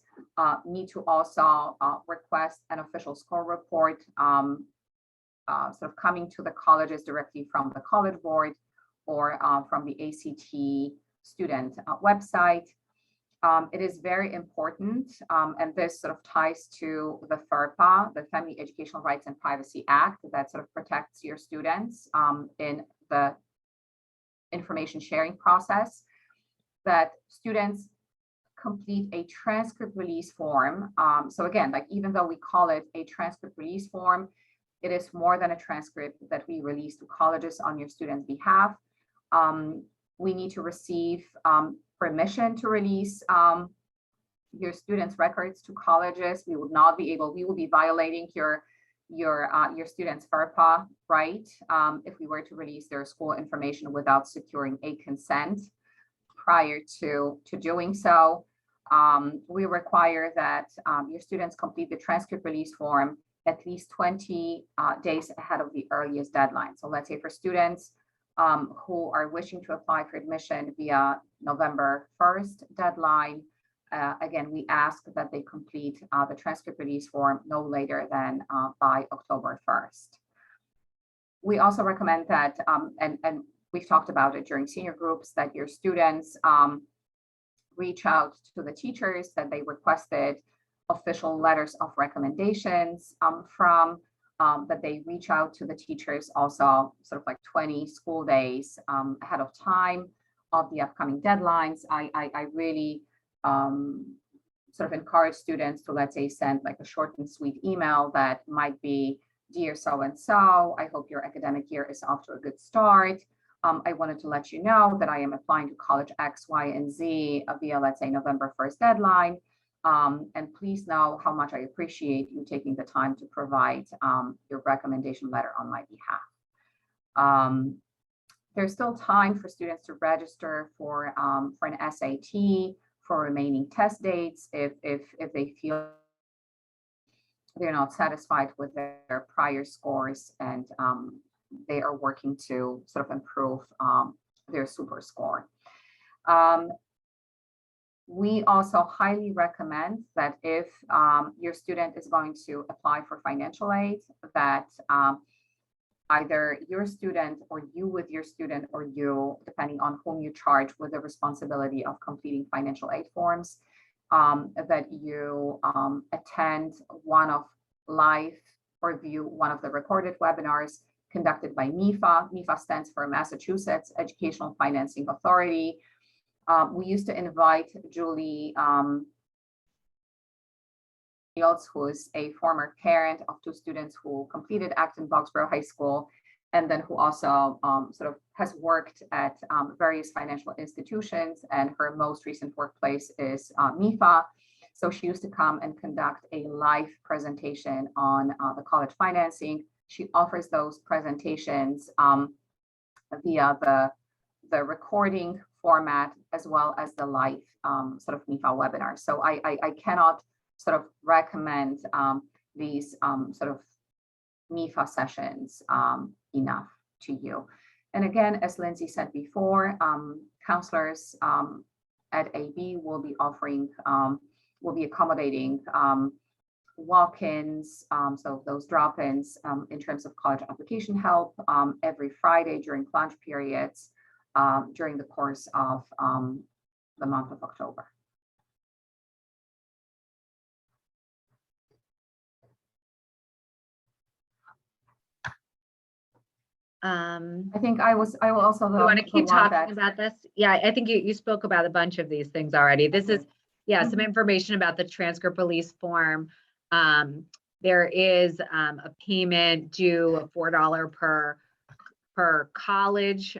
need to also request an official score report, sort of coming to the colleges directly from the College Board or from the ACT student website. It is very important, and this sort of ties to the FERPA, the Family Educational Rights and Privacy Act, that sort of protects your students in the information sharing process, that students complete a transcript release form. So again, like, even though we call it a transcript release form, it is more than a transcript that we release to colleges on your students' behalf. We need to receive permission to release your students' records to colleges. We will be violating your students' FERPA right if we were to release their school information without securing a consent prior to doing so. We require that your students complete the transcript release form at least 20 days ahead of the earliest deadline. So let's say for students who are wishing to apply for admission via November 1st deadline, again, we ask that they complete the transcript release form no later than by October 1st. We also recommend that, and we've talked about it during senior groups, that your students reach out to the teachers that they requested official letters of recommendations from, that they reach out to the teachers also sort of like 20 school days ahead of time of the upcoming deadlines. I really sort of encourage students to, let's say, send like a short and sweet email that might be, "Dear so-and-so, I hope your academic year is off to a good start. I wanted to let you know that I am applying to college X, Y, and Z via, let's say, November 1st deadline. And please know how much I appreciate you taking the time to provide your recommendation letter on my behalf." There's still time for students to register for an SAT for remaining test dates if they feel they're not satisfied with their prior scores and they are working to sort of improve their super score. We also highly recommend that if your student is going to apply for financial aid, that either your student or you with your student, or you, depending on whom you charge with the responsibility of completing financial aid forms, that you attend one of live or view one of the recorded webinars conducted by MIFA. MIFA stands for Massachusetts Educational Financing Authority. We used to invite Julie Fields, who is a former parent of two students who completed Acton Boxborough High School, and then who also sort of has worked at various financial institutions, and her most recent workplace is MIFA. So she used to come and conduct a live presentation on the college financing. She offers those presentations via the recording format as well as the live sort of MIFA webinar. So I cannot sort of recommend these sort of MIFA sessions enough to you. And again, as Lindsay said before, counselors at AB will be offering, will be accommodating walk-ins, so those drop-ins in terms of college application help every Friday during lunch periods during the course of the month of October. I think I will also. You want to keep talking that. about this? Yeah, I think you spoke about a bunch of these things already. This is, yeah, some information about the transcript release form. There is a payment due of $4 per college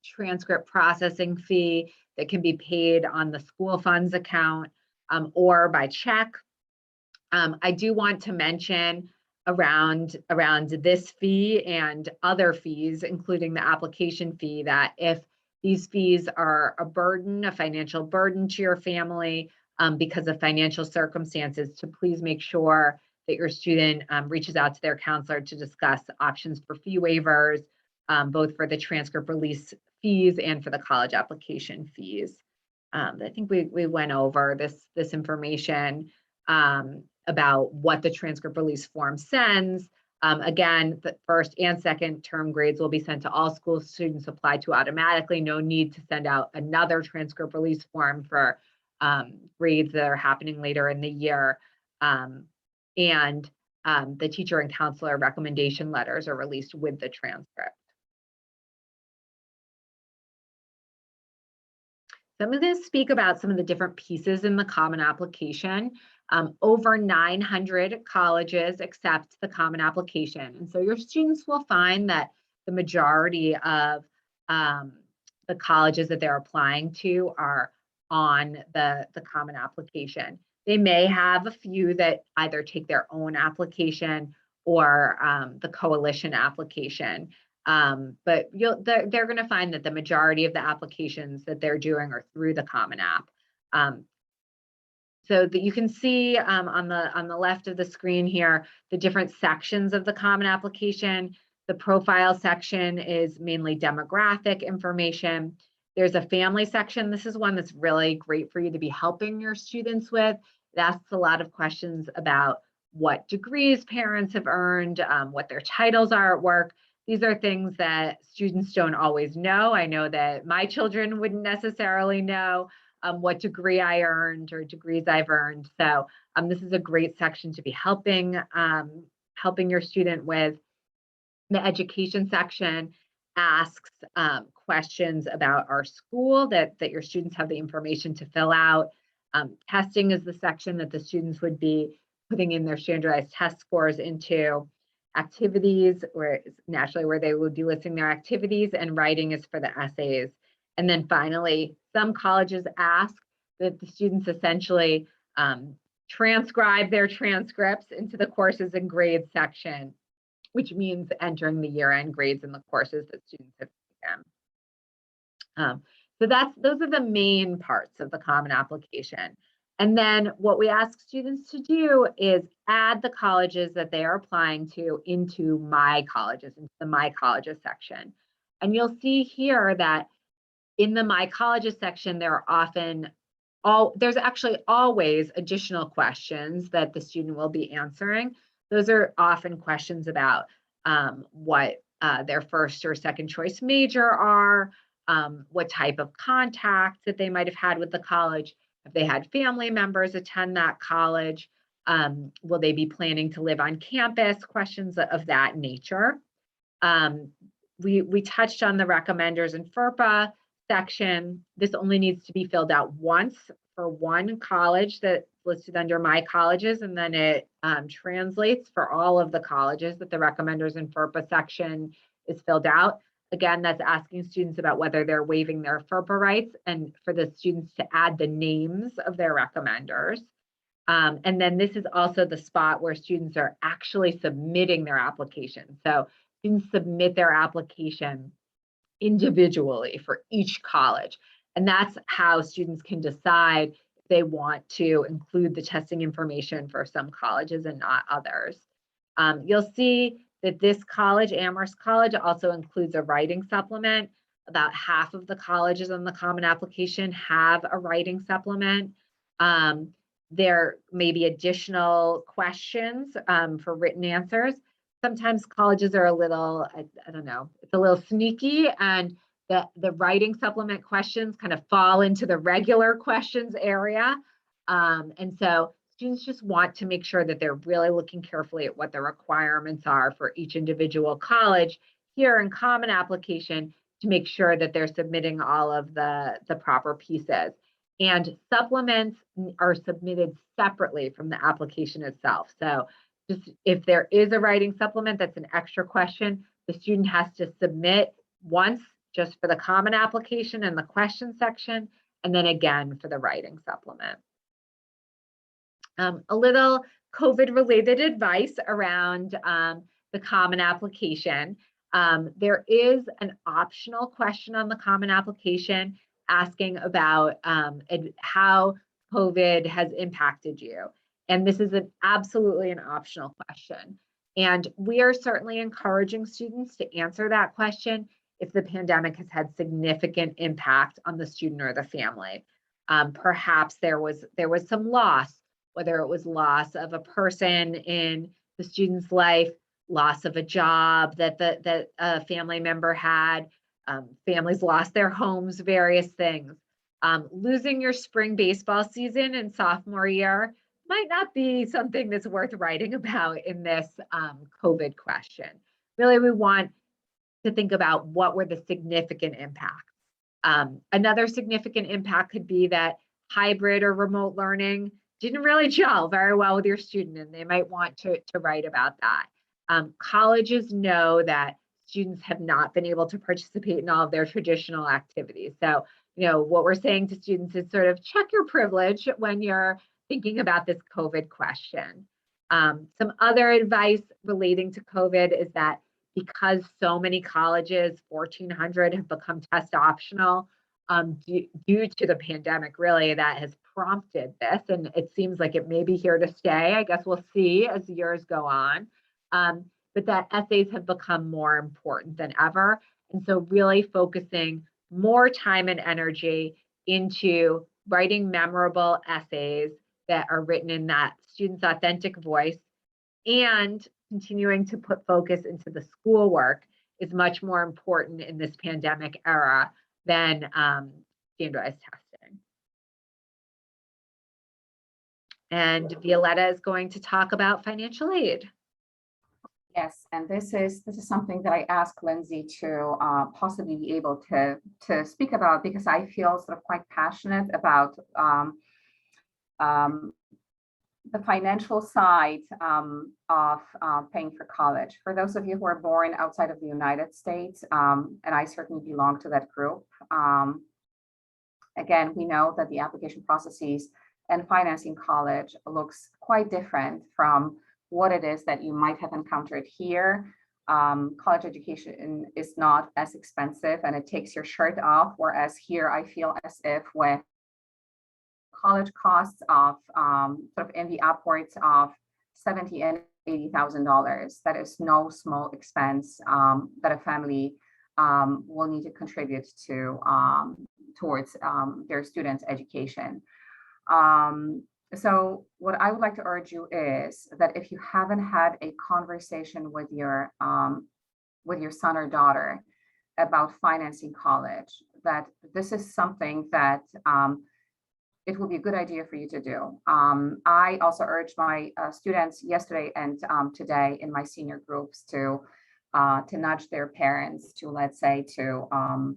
transcript processing fee that can be paid on the school funds account or by check. I do want to mention around this fee and other fees, including the application fee, that if these fees are a burden, a financial burden to your family because of financial circumstances, to please make sure that your student reaches out to their counselor to discuss options for fee waivers, both for the transcript release fees and for the college application fees. I think we went over this information about what the transcript release form sends. Again, the first and second term grades will be sent to all school students applied to automatically. No need to send out another transcript release form for grades that are happening later in the year. And the teacher and counselor recommendation letters are released with the transcript. So I'm going to speak about some of the different pieces in the Common Application. Over 900 colleges accept the Common Application. And so your students will find that the majority of the colleges that they're applying to are on the Common Application. They may have a few that either take their own application or the coalition application. But they're going to find that the majority of the applications that they're doing are through the Common App. So that you can see on the left of the screen here, the different sections of the Common Application. The profile section is mainly demographic information. There's a family section. This is one that's really great for you to be helping your students with. It asks a lot of questions about what degrees parents have earned, what their titles are at work. These are things that students don't always know. I know that my children wouldn't necessarily know what degree I earned or degrees I've earned. So this is a great section to be helping your student with. The education section asks questions about our school that your students have the information to fill out. Testing is the section that the students would be putting in their standardized test scores into. Activities, where naturally where they would be listing their activities, and writing is for the essays. And then finally, some colleges ask that the students essentially transcribe their transcripts into the courses and grades section, which means entering the year-end grades in the courses that students have taken. So those are the main parts of the Common Application. And then what we ask students to do is add the colleges that they are applying to into My Colleges, into the My Colleges section. And you'll see here that in the My Colleges section, there's actually always additional questions that the student will be answering. Those are often questions about what their first or second choice major are, what type of contacts that they might have had with the college, if they had family members attend that college, will they be planning to live on campus, questions of that nature. We touched on the recommenders and FERPA section. This only needs to be filled out once for one college that's listed under My Colleges, and then it translates for all of the colleges that the recommenders and FERPA section is filled out. Again, that's asking students about whether they're waiving their FERPA rights, and for the students to add the names of their recommenders. And then this is also the spot where students are actually submitting their application. So students submit their application individually for each college. And that's how students can decide if they want to include the testing information for some colleges and not others. You'll see that this college, Amherst College, also includes a writing supplement. About half of the colleges on the Common Application have a writing supplement. There may be additional questions for written answers. Sometimes colleges are a little, I don't know, it's a little sneaky, and the writing supplement questions kind of fall into the regular questions area. And so students just want to make sure that they're really looking carefully at what the requirements are for each individual college here in Common Application to make sure that they're submitting all of the proper pieces. And supplements are submitted separately from the application itself. So just if there is a writing supplement that's an extra question, the student has to submit once just for the Common Application and the question section, and then again for the writing supplement. A little COVID-related advice around the Common Application. There is an optional question on the Common Application asking about how COVID has impacted you. And this is absolutely an optional question. And we are certainly encouraging students to answer that question if the pandemic has had significant impact on the student or the family. Perhaps there was some loss, whether it was loss of a person in the student's life, loss of a job that a family member had, families lost their homes, various things. Losing your spring baseball season in sophomore year might not be something that's worth writing about in this COVID question. Really, we want to think about what were the significant impacts. Another significant impact could be that hybrid or remote learning didn't really gel very well with your student, and they might want to write about that. Colleges know that students have not been able to participate in all of their traditional activities. So, what we're saying to students is sort of check your privilege when you're thinking about this COVID question. Some other advice relating to COVID is that because so many colleges, 1,400, have become test optional due to the pandemic, really, that has prompted this. And it seems like it may be here to stay. I guess we'll see as the years go on. But that essays have become more important than ever. And so really focusing more time and energy into writing memorable essays that are written in that student's authentic voice, and continuing to put focus into the schoolwork is much more important in this pandemic era than standardized testing. And Violetta is going to talk about financial aid. Yes, and this is something that I asked Lindsay to possibly be able to speak about, because I feel sort of quite passionate about the financial side of paying for college. For those of you who are born outside of the United States, and I certainly belong to that group, again, we know that the application processes and financing college looks quite different from what it is that you might have encountered here. College education is not as expensive and it takes your shirt off, whereas here I feel as if with college costs of sort of in the upwards of $70,000 and $80,000, that is no small expense that a family will need to contribute to towards their students' education. So what I would like to urge you is that if you haven't had a conversation with your son or daughter about financing college, that this is something that it will be a good idea for you to do. I also urged my students yesterday and today in my senior groups to nudge their parents to, let's say, to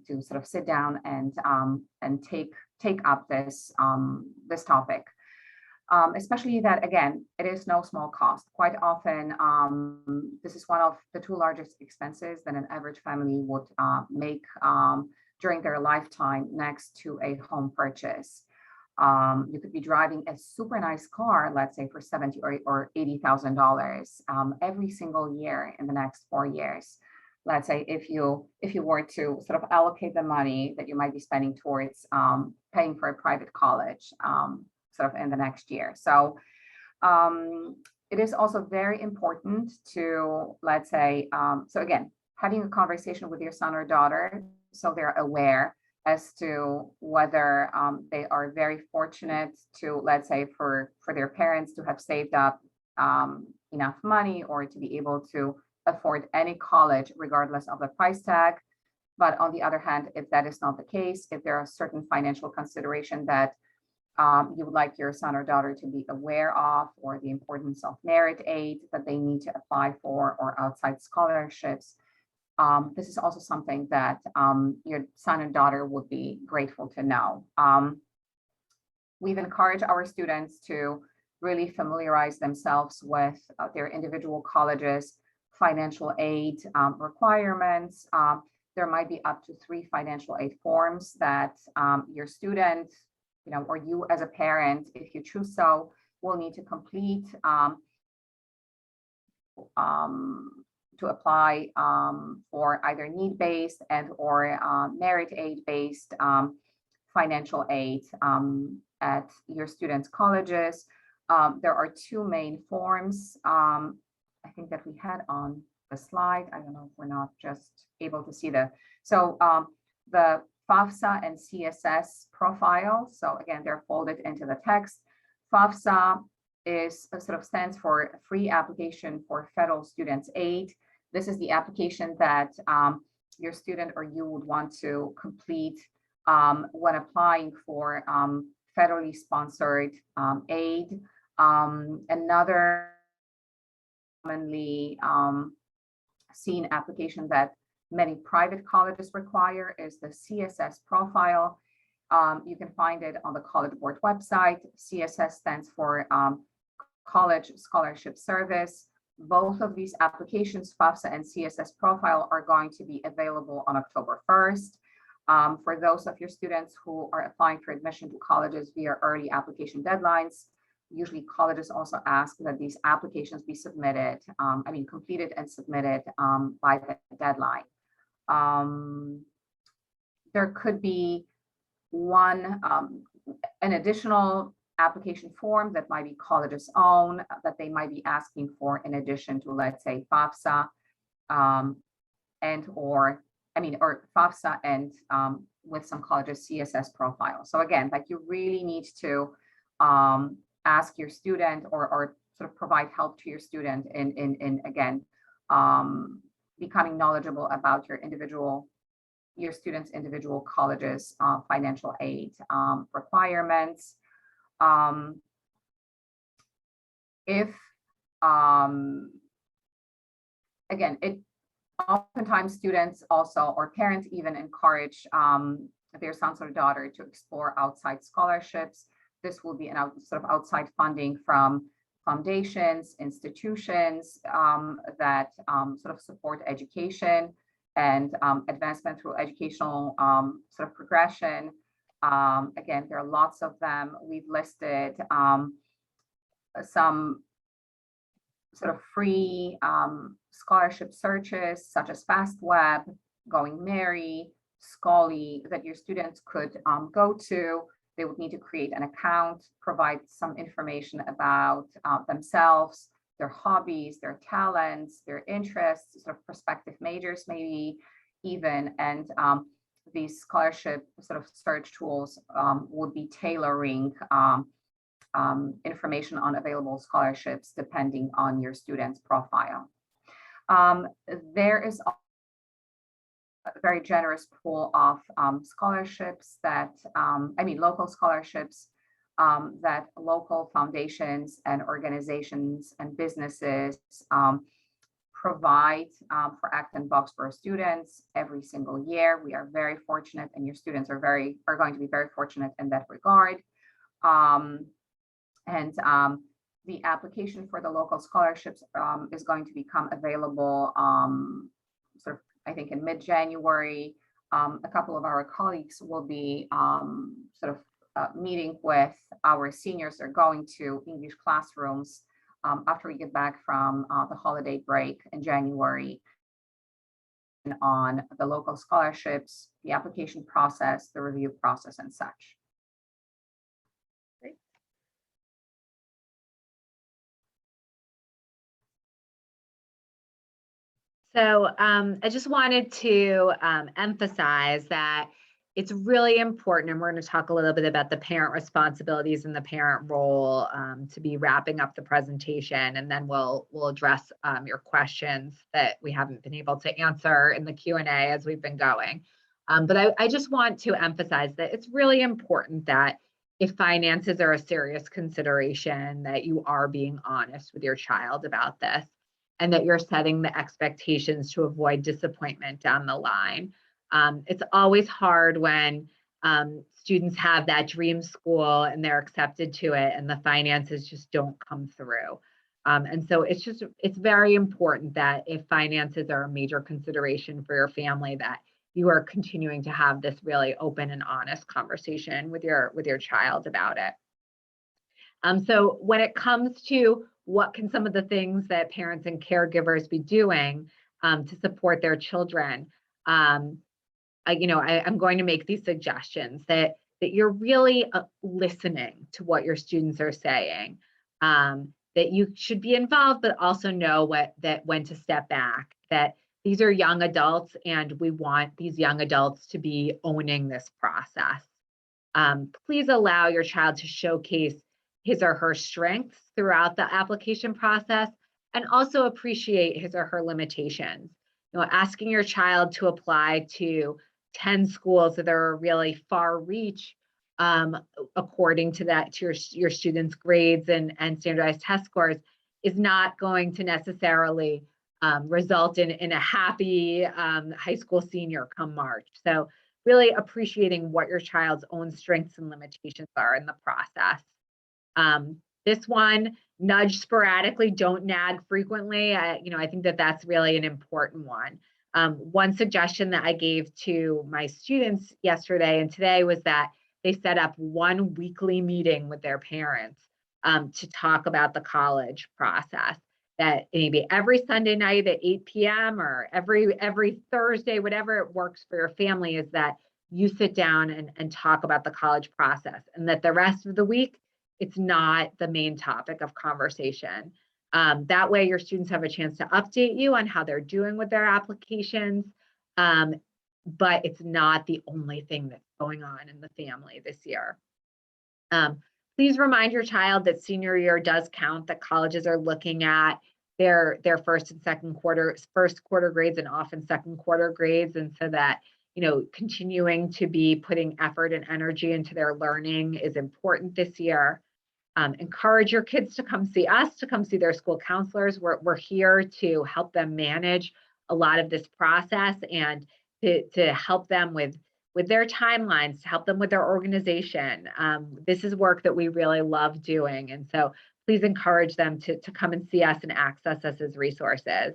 sort of sit down and take up this topic. Especially that, again, it is no small cost. Quite often, this is one of the two largest expenses that an average family would make during their lifetime, next to a home purchase. You could be driving a super nice car, let's say for $70,000 or $80,000 every single year in the next 4 years. Let's say if you were to sort of allocate the money that you might be spending towards paying for a private college sort of in the next year. So it is also very important to, let's say, so again, having a conversation with your son or daughter so they're aware as to whether they are very fortunate to, let's say, for their parents to have saved up enough money or to be able to afford any college regardless of the price tag. But on the other hand, if that is not the case, if there are certain financial consideration that you would like your son or daughter to be aware of, or the importance of merit aid that they need to apply for, or outside scholarships, This is also something that your son and daughter would be grateful to know. We've encouraged our students to really familiarize themselves with their individual colleges, financial aid requirements. There might be up to 3 financial aid forms that your student, or you as a parent, if you choose so, will need to complete to apply for either need-based and or merit aid-based financial aid at your students' colleges. There are 2 main forms, I think, that we had on the slide. I don't know if we're not just able to see the FAFSA and CSS profile. So again, they're folded into the text. FAFSA is sort of stands for Free Application for Federal Students Aid. This is the application that your student or you would want to complete when applying for federally sponsored aid. Another commonly seen application that many private colleges require is the CSS profile. You can find it on the College Board website. CSS stands for College Scholarship Service. Both of these applications, FAFSA and CSS profile, are going to be available on October 1st. For those of your students who are applying for admission to colleges via early application deadlines, usually colleges also ask that these applications be submitted, completed and submitted by the deadline. There could be an additional application form that might be college's own that they might be asking for in addition to, let's say, FAFSA or FAFSA and with some colleges CSS profile. So again, like, you really need to ask your student or sort of provide help to your student in again becoming knowledgeable about your students' individual colleges financial aid requirements. Oftentimes students also, or parents even, encourage their sons or daughter to explore outside scholarships. This will be sort of outside funding from foundations, institutions that sort of support education and advancement through educational sort of progression. Again, there are lots of them. We've listed some sort of free scholarship searches such as FastWeb, Going Merry, Scholarly, that your students could go to. They would need to create an account, provide some information about themselves, their hobbies, their talents, their interests, sort of prospective majors maybe even, and these scholarship sort of search tools would be tailoring information on available scholarships depending on your student's profile. There is a very generous pool of scholarships that, local scholarships that local foundations and organizations and businesses provide for Acton Boxborough students every single year. We are very fortunate, and your students are going to be very fortunate in that regard. The application for the local scholarships is going to become available sort of, I think, in mid-January. A couple of our colleagues will be sort of meeting with our seniors. They're going to English classrooms after we get back from the holiday break in January on the local scholarships, the application process, the review process, and such. So I just wanted to emphasize that it's really important, and we're going to talk a little bit about the parent responsibilities and the parent role to be wrapping up the presentation, and then we'll address your questions that we haven't been able to answer in the Q&A as we've been going. But I just want to emphasize that it's really important that if finances are a serious consideration, that you are being honest with your child about this. and that you're setting the expectations to avoid disappointment down the line. It's always hard when students have that dream school and they're accepted to it and the finances just don't come through. And so it's very important that if finances are a major consideration for your family, that you are continuing to have this really open and honest conversation with your child about it. So when it comes to what can some of the things that parents and caregivers be doing to support their children, I'm going to make these suggestions that you're really listening to what your students are saying, that you should be involved, but also know when to step back, that these are young adults and we want these young adults to be owning this process. Please allow your child to showcase his or her strengths throughout the application process and also appreciate his or her limitations. Asking your child to apply to 10 schools that are really far reach according to your students' grades and standardized test scores is not going to necessarily result in a happy high school senior come March. So really appreciating what your child's own strengths and limitations are in the process. This one, nudge sporadically, don't nag frequently. I think that's really an important one. One suggestion that I gave to my students yesterday and today was that they set up one weekly meeting with their parents to talk about the college process. That maybe every Sunday night at 8 p.m. or every Thursday, whatever it works for your family, is that you sit down and talk about the college process, and that the rest of the week, it's not the main topic of conversation. That way your students have a chance to update you on how they're doing with their applications, but it's not the only thing that's going on in the family this year. Please remind your child that senior year does count, that colleges are looking at their first quarter grades and often second quarter grades. And so that, continuing to be putting effort and energy into their learning is important this year. Encourage your kids to come see us, to come see their school counselors. We're here to help them manage a lot of this process and to help them with their timelines, to help them with their organization. This is work that we really love doing. And so please encourage them to come and see us and access us as resources.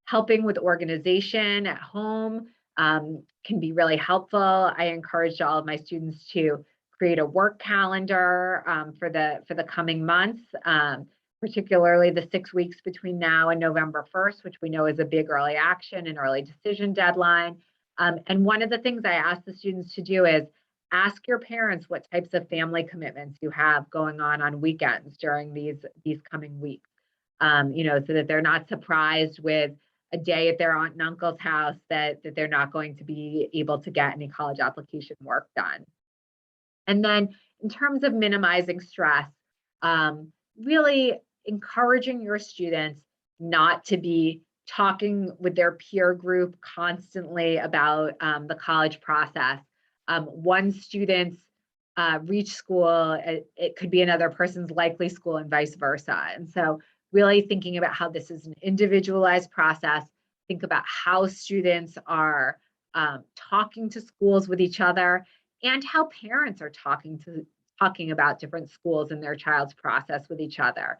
Helping with organization at home can be really helpful. I encourage all of my students to create a work calendar for the coming months, particularly the 6 weeks between now and November 1st, which we know is a big early action and early decision deadline. And one of the things I ask the students to do is ask your parents what types of family commitments you have going on weekends during these coming weeks, so that they're not surprised with a day at their aunt and uncle's house that they're not going to be able to get any college application work done. And then in terms of minimizing stress, really encouraging your students not to be talking with their peer group constantly about the college process. One student's reach school, it could be another person's likely school and vice versa. And so really thinking about how this is an individualized process, think about how students are talking to schools with each other, and how parents are talking about different schools in their child's process with each other.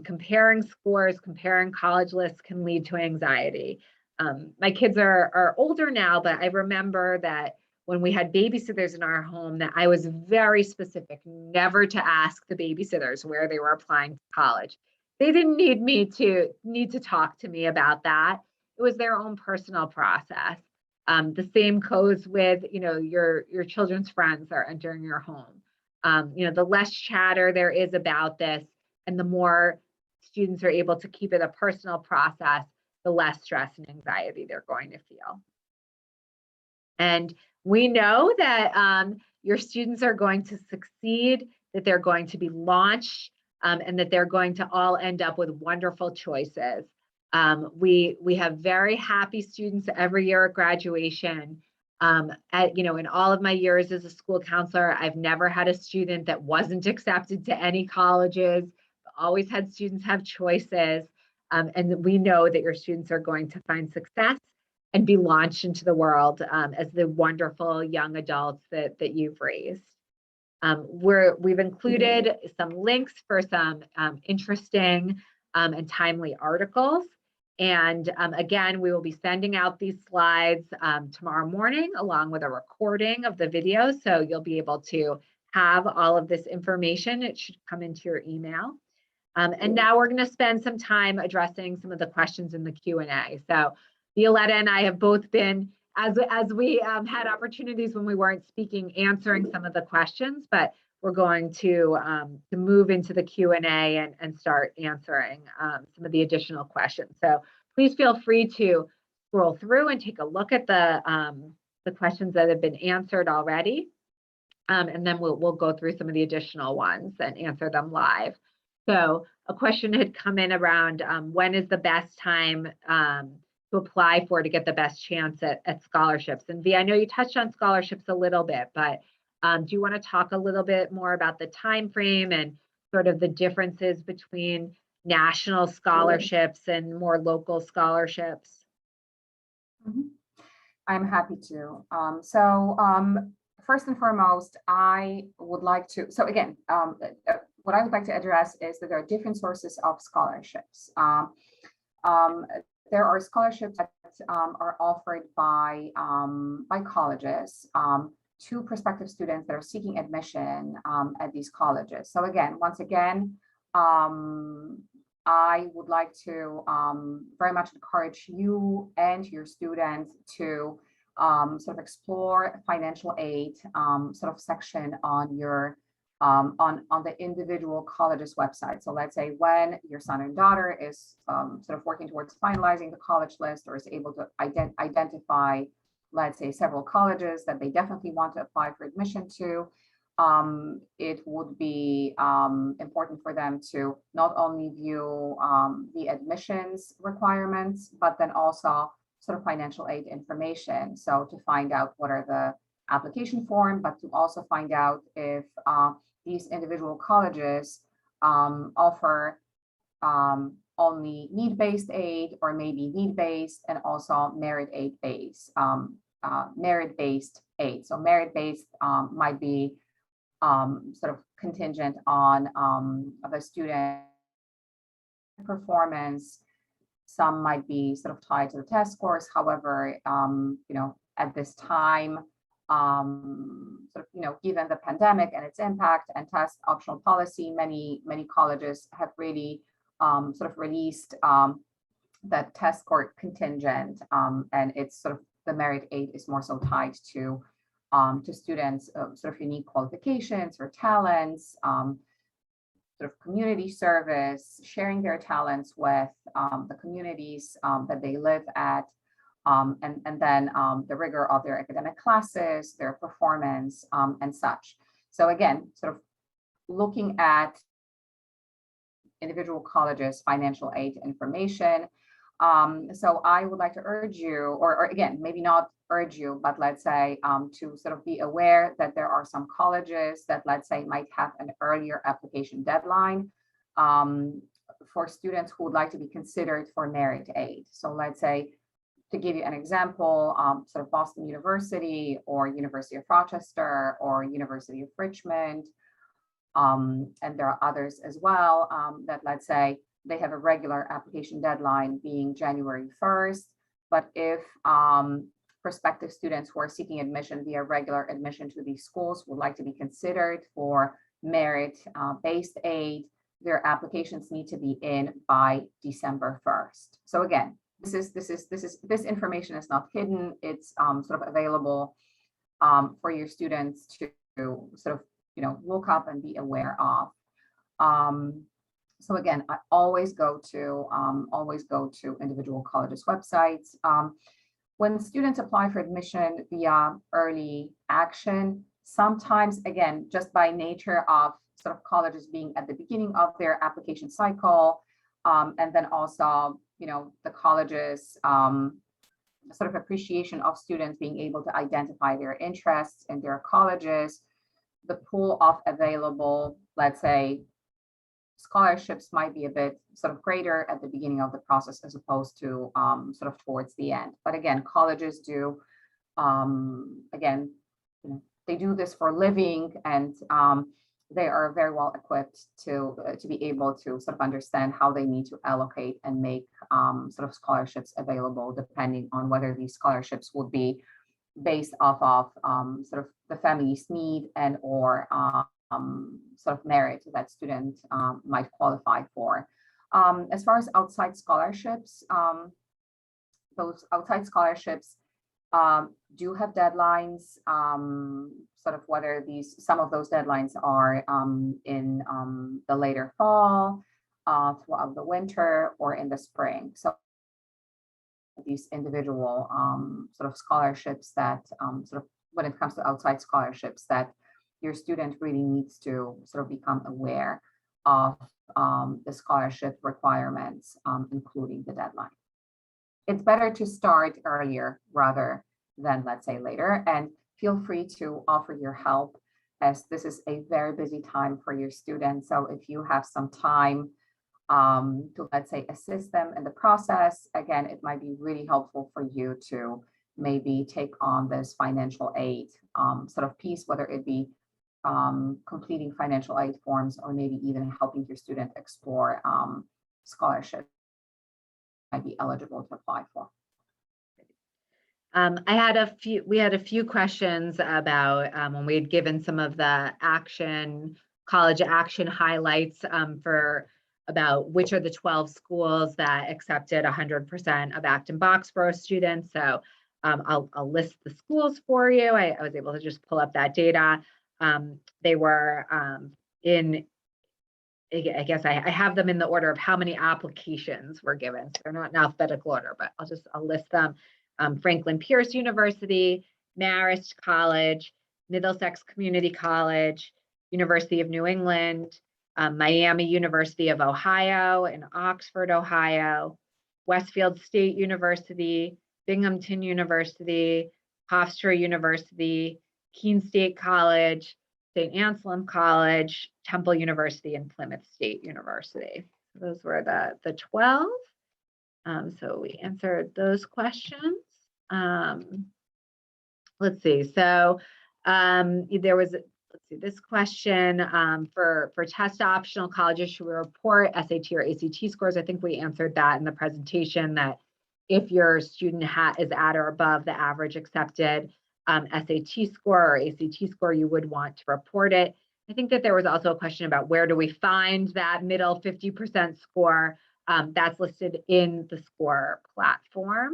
Comparing scores, comparing college lists can lead to anxiety. My kids are older now, but I remember that when we had babysitters in our home, that I was very specific, never to ask the babysitters where they were applying to college. They didn't need to talk to me about that. It was their own personal process. The same goes with, your children's friends are entering your home. The less chatter there is about this, and the more students are able to keep it a personal process, the less stress and anxiety they're going to feel. And we know that your students are going to succeed, that they're going to be launched, and that they're going to all end up with wonderful choices. We have very happy students every year at graduation. In all of my years as a school counselor, I've never had a student that wasn't accepted to any colleges. Always had students have choices. And we know that your students are going to find success and be launched into the world as the wonderful young adults that you've raised. We've included some links for some interesting and timely articles. And again, we will be sending out these slides tomorrow morning along with a recording of the video. So you'll be able to have all of this information. It should come into your email. And now we're going to spend some time addressing some of the questions in the Q&A. So Violetta and I have both been, as we had opportunities when we weren't speaking, answering some of the questions, but we're going to move into the Q&A and start answering some of the additional questions. So please feel free to scroll through and take a look at the questions that have been answered already. And then we'll go through some of the additional ones and answer them live. So a question had come in around when is the best time to apply for to get the best chance at scholarships. And V, I know you touched on scholarships a little bit, but do you want to talk a little bit more about the time frame and sort of the differences between national scholarships and more local scholarships? Mm-hmm. I'm happy to. First and foremost, I would like to, so again, what I would like to address is that there are different sources of scholarships. There are scholarships that are offered by colleges to prospective students that are seeking admission at these colleges. So again, once again, I would like to very much encourage you and your students to sort of explore financial aid sort of section on your on the individual college's website. So let's say when your son and daughter is sort of working towards finalizing the college list or is able to identify, let's say, several colleges that they definitely want to apply for admission to, it would be important for them to not only view the admissions requirements, but then also sort of financial aid information. So to find out what are the application form, but to also find out if these individual colleges offer only need-based aid or maybe need-based and also merit aid-based, merit-based aid. So merit-based might be sort of contingent on the student performance. Some might be sort of tied to the test scores. However, at this time, given the pandemic and its impact and test optional policy, many colleges have really sort of released that test score contingent, and it's sort of the merit aid is more so tied to students' sort of unique qualifications or talents, sort of community service, sharing their talents with the communities that they live at, and then the rigor of their academic classes, their performance, and such. So again, sort of looking at individual colleges' financial aid information. So I would like to urge you, or again, maybe not urge you, but let's say to sort of be aware that there are some colleges that, let's say, might have an earlier application deadline for students who would like to be considered for merit aid. So let's say, to give you an example, sort of Boston University or University of Rochester or University of Richmond, and there are others as well that, let's say, they have a regular application deadline being January 1st, but if prospective students who are seeking admission via regular admission to these schools would like to be considered for merit-based aid, their applications need to be in by December 1st. So again, this information is not hidden. It's sort of available for your students to sort of look up and be aware of. So again, I always go to individual colleges' websites. When students apply for admission via early action, sometimes, again, just by nature of sort of colleges being at the beginning of their application cycle, and then also, the colleges' sort of appreciation of students being able to identify their interests in their colleges, the pool of available, let's say, scholarships might be a bit sort of greater at the beginning of the process as opposed to sort of towards the end. But again, colleges do, again, they do this for a living, and they are very well equipped to be able to sort of understand how they need to allocate and make sort of scholarships available, depending on whether these scholarships would be based off of sort of the family's need and or sort of merit that student might qualify for. As far as outside scholarships, those outside scholarships do have deadlines, sort of whether some of those deadlines are in the later fall, throughout the winter, or in the spring. So these individual sort of scholarships that sort of, when it comes to outside scholarships, that your student really needs to sort of become aware of the scholarship requirements, including the deadline. It's better to start earlier rather than, let's say, later, and feel free to offer your help, as this is a very busy time for your students. So if you have some time to, let's say, assist them in the process, again, it might be really helpful for you to maybe take on this financial aid sort of piece, whether it be completing financial aid forms or maybe even helping your student explore scholarship might be eligible to apply for. We had a few questions about when we had given some of the college action highlights for about which are the 12 schools that accepted 100% of Act-in-Boxborough students. So I'll list the schools for you. I was able to just pull up that data. They were I guess I have them in the order of how many applications were given. So they're not in alphabetical order, but I'll list them. Franklin Pierce University, Marist College, Middlesex Community College, University of New England, Miami University of Ohio in Oxford, Ohio, Westfield State University, Binghamton University, Hofstra University, Keene State College, St. Anselm College, Temple University, and Plymouth State University. Those were the 12. So we answered those questions. Let's see. So there was, this question for test optional colleges, should we report SAT or ACT scores? I think we answered that in the presentation, that if your student is at or above the average accepted SAT score or ACT score, you would want to report it. I think that there was also a question about where do we find that middle 50% score. That's listed in the SCORE platform.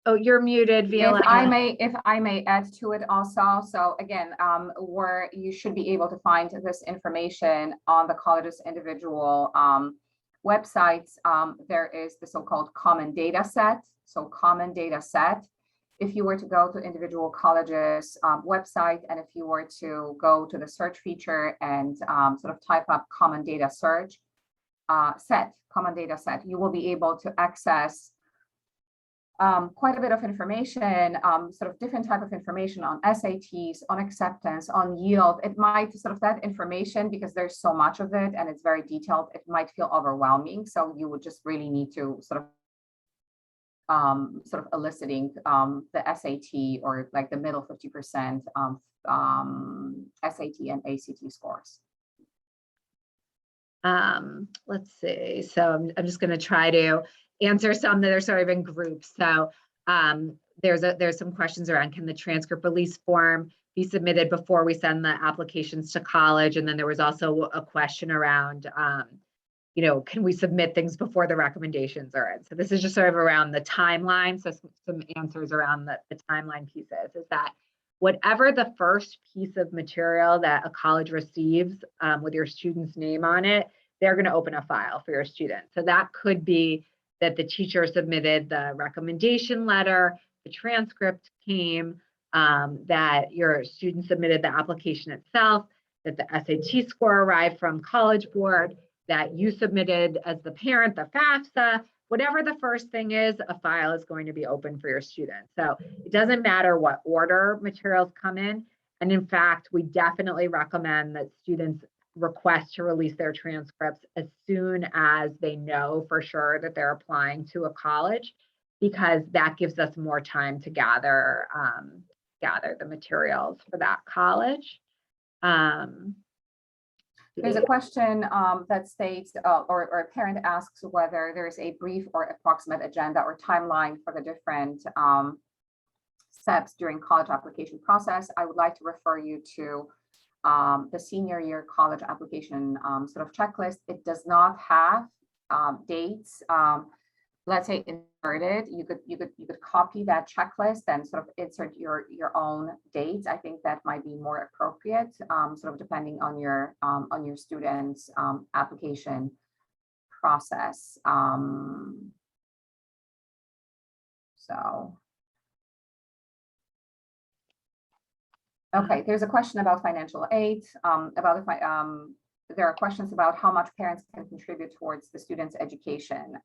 Oh, you're muted, Viola. If I may add to it also. So again, where you should be able to find this information on the college's individual websites, there is the so-called common data set. So common data set. If you were to go to individual colleges website, and if you were to go to the search feature and sort of type up common data search common data set, you will be able to access quite a bit of information, sort of different type of information on SATs, on acceptance, on yield. It might sort of, that information, because there's so much of it and it's very detailed, it might feel overwhelming. So you would just really need to sort of eliciting the SAT or like the middle 50% SAT and ACT scores. Let's see. So I'm just going to try to answer some that are sort of in groups. So there's some questions around, can the transcript release form be submitted before we send the applications to college? And then there was also a question around, can we submit things before the recommendations are in? So this is just sort of around the timeline. So some answers around the timeline pieces is that whatever the first piece of material that a college receives with your student's name on it, they're going to open a file for your student. So that could be that the teacher submitted the recommendation letter, the transcript came, that your student submitted the application itself, that the SAT score arrived from College Board, that you submitted as the parent, the FAFSA, whatever the first thing is, a file is going to be open for your student. So it doesn't matter what order materials come in. And in fact, we definitely recommend that students request to release their transcripts as soon as they know for sure that they're applying to a college, because that gives us more time to gather the materials for that college. There's a question that states, or a parent asks whether there's a brief or approximate agenda or timeline for the different steps during college application process. I would like to refer you to the senior year college application sort of checklist. It does not have dates. Let's say inserted, you could copy that checklist and sort of insert your own dates. I think that might be more appropriate, sort of depending on your student's application process. Okay, there's a question about financial aid. There are questions about how much parents can contribute towards the student's education.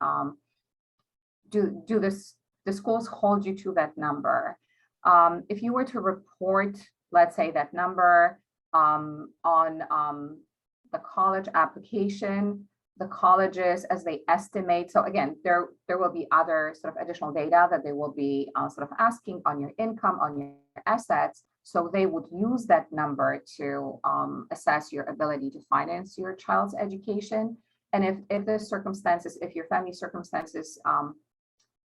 Do the schools hold you to that number? If you were to report, let's say, that number on the college application, the colleges, as they estimate, so again, there will be other sort of additional data that they will be sort of asking on your income, on your assets. So they would use that number to assess your ability to finance your child's education. And if the circumstances, if your family circumstances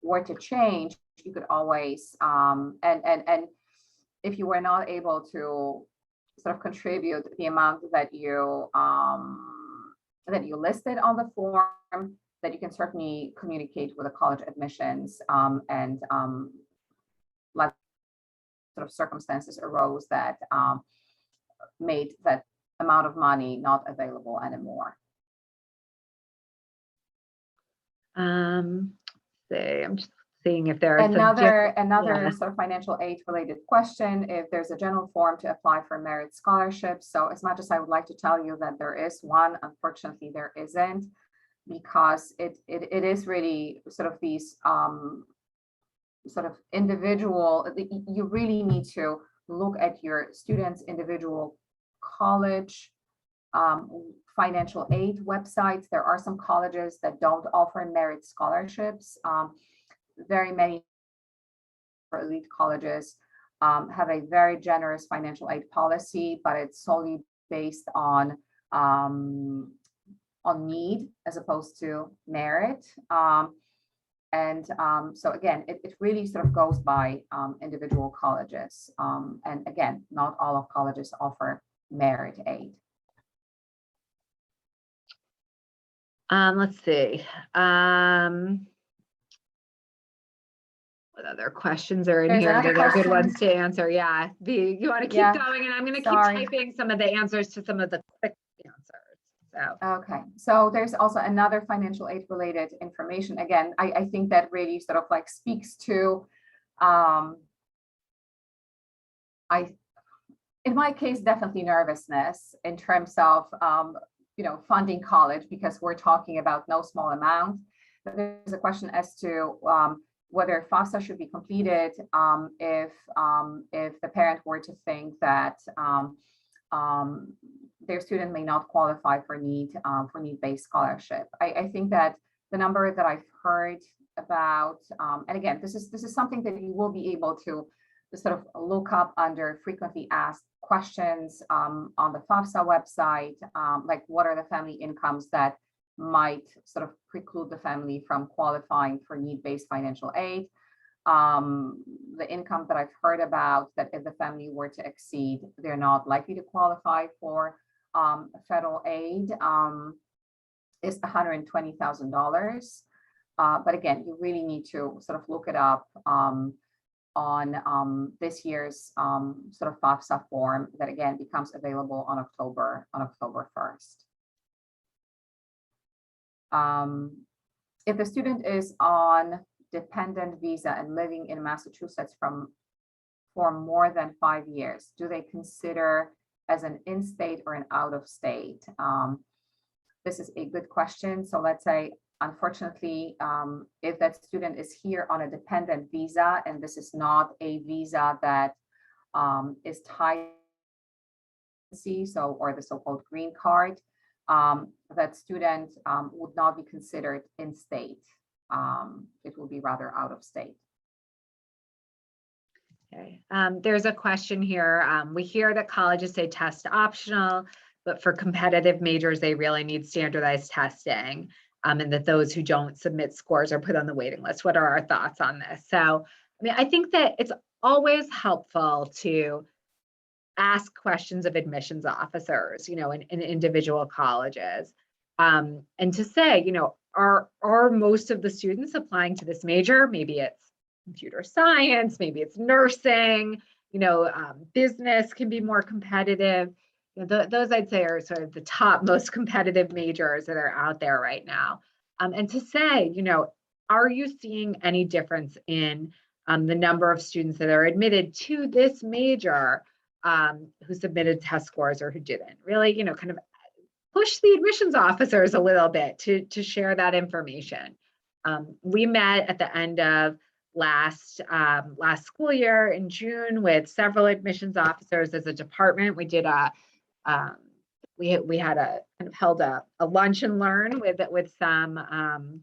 were to change, you could always, and if you were not able to sort of contribute the amount that you listed on the form, that you can certainly communicate with the college admissions and let sort of circumstances arose that made that amount of money not available anymore. I'm just seeing if there are another sort of financial aid related question, if there's a general form to apply for merit scholarships. So as much as I would like to tell you that there is one, unfortunately there isn't, because it is really sort of these sort of individual, you really need to look at your students' individual college financial aid websites. There are some colleges that don't offer merit scholarships. Very many elite colleges have a very generous financial aid policy, but it's solely based on need as opposed to merit. So again, it really sort of goes by individual colleges. And again, not all of colleges offer merit aid. Let's see. What other questions are in There's here? another They're good question. ones to answer. Yeah. You want to keep going, and I'm going to keep typing some of the answers to some of the quick answers. So. Okay, so there's also another financial aid related information. Again, I think that really sort of like speaks to, in my case, definitely nervousness in terms of, funding college, because we're talking about no small amount. But there's a question as to whether FAFSA should be completed if the parent were to think that their student may not qualify for need-based scholarship. I think that the number that I've heard about, and again, this is something that you will be able to sort of look up under frequently asked questions on the FAFSA website, like what are the family incomes that might sort of preclude the family from qualifying for need-based financial aid. The income that I've heard about, that if the family were to exceed, they're not likely to qualify for federal aid, is $120,000. But again, you really need to sort of look it up on this year's sort of FAFSA form that again becomes available on October 1st. If the student is on dependent visa and living in Massachusetts for more than 5 years, do they consider as an in-state or an out-of-state? This is a good question. So let's say, unfortunately, if that student is here on a dependent visa, and this is not a visa that is tied so, or the so-called green card, that student would not be considered in state. It will be rather out of state. Okay. There's a question here. We hear that colleges say test optional, but for competitive majors, they really need standardized testing, and that those who don't submit scores are put on the waiting list. What are our thoughts on this? So, I mean, I think that it's always helpful to ask questions of admissions officers, you know, in individual colleges, and to say, you know, are most of the students applying to this major? Maybe it's computer science, maybe it's nursing, you know, business can be more competitive. You know, those I'd say are sort of the top most competitive majors that are out there right now. And to say, you know, are you seeing any difference in the number of students that are admitted to this major who submitted test scores or who didn't? Really, you know, kind of push the admissions officers a little bit to share that information. We met at the end of last school year in June with several admissions officers as a department. We did we had a kind of held a lunch and learn with some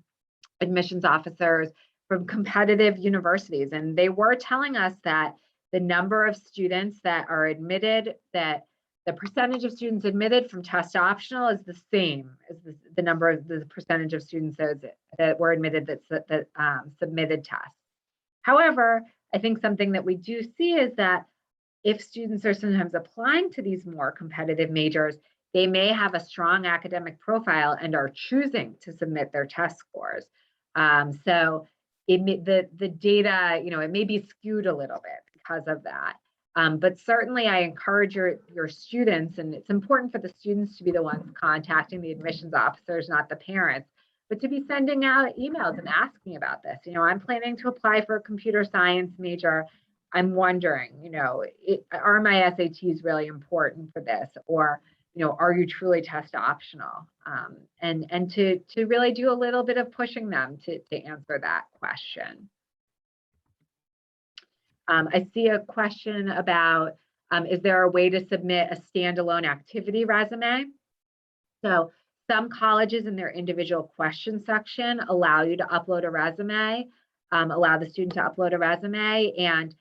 admissions officers from competitive universities, and they were telling us that the number of students that are admitted, that the percentage of students admitted from test optional is the same as the number of the percentage of students that were admitted that submitted tests. However, I think something that we do see is that if students are sometimes applying to these more competitive majors, they may have a strong academic profile and are choosing to submit their test scores. So the data, you know, it may be skewed a little bit because of that. But certainly I encourage your students, and it's important for the students to be the ones contacting the admissions officers, not the parents, but to be sending out emails and asking about this. You know, I'm planning to apply for a computer science major. I'm wondering, you know, are my SATs really important for this? Or, you know, are you truly test optional? And to really do a little bit of pushing them to answer that question. I see a question about, is there a way to submit a standalone activity resume? So some colleges in their individual question section allow you to upload a resume, allow the student to upload a resume. And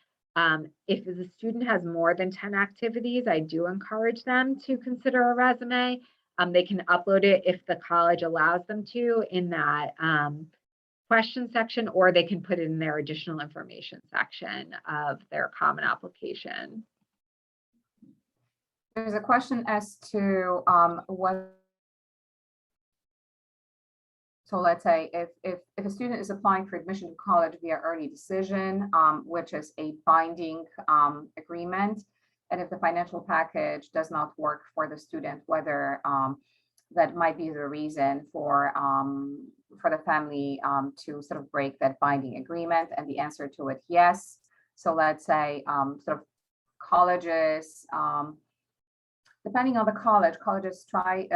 if the student has more than 10 activities, I do encourage them to consider a resume. They can upload it if the college allows them to in that question section, or they can put it in their additional information section of their common application. There's a question as to what. So let's say if a student is applying for admission to college via early decision, which is a binding agreement, and if the financial package does not work for the student, whether that might be the reason for the family to sort of break that binding agreement, and the answer to it, yes. So let's say sort of colleges, depending on the college, colleges strive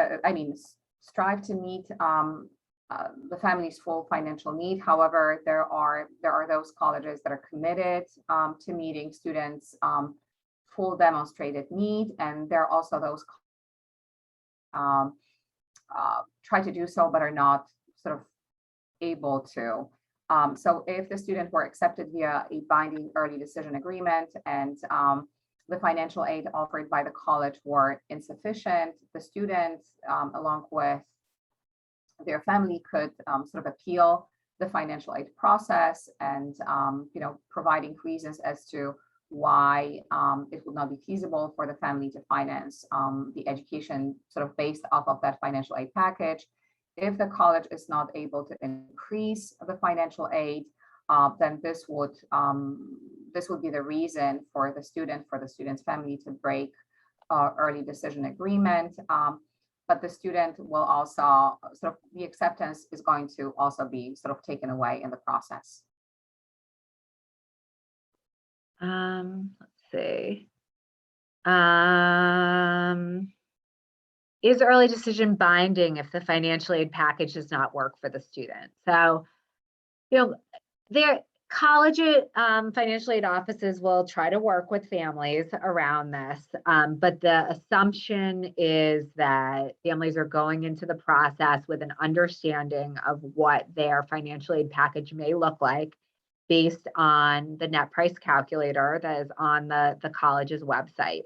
to meet the family's full financial need. However, there are those colleges that are committed to meeting students' full demonstrated need, and there are also those try to do so but are not sort of able to. So if the student were accepted via a binding early decision agreement and the financial aid offered by the college were insufficient, the students, along with their family, could sort of appeal the financial aid process, and you know, providing reasons as to why it would not be feasible for the family to finance the education sort of based off of that financial aid package. If the college is not able to increase the financial aid, then this would be the reason for the student's family to break early decision agreement. But the student will also sort of, the acceptance is going to also be sort of taken away in the process. Let's see. Is early decision binding if the financial aid package does not work for the student? So, you know, college financial aid offices will try to work with families around this, but the assumption is that families are going into the process with an understanding of what their financial aid package may look like based on the net price calculator that is on the college's website.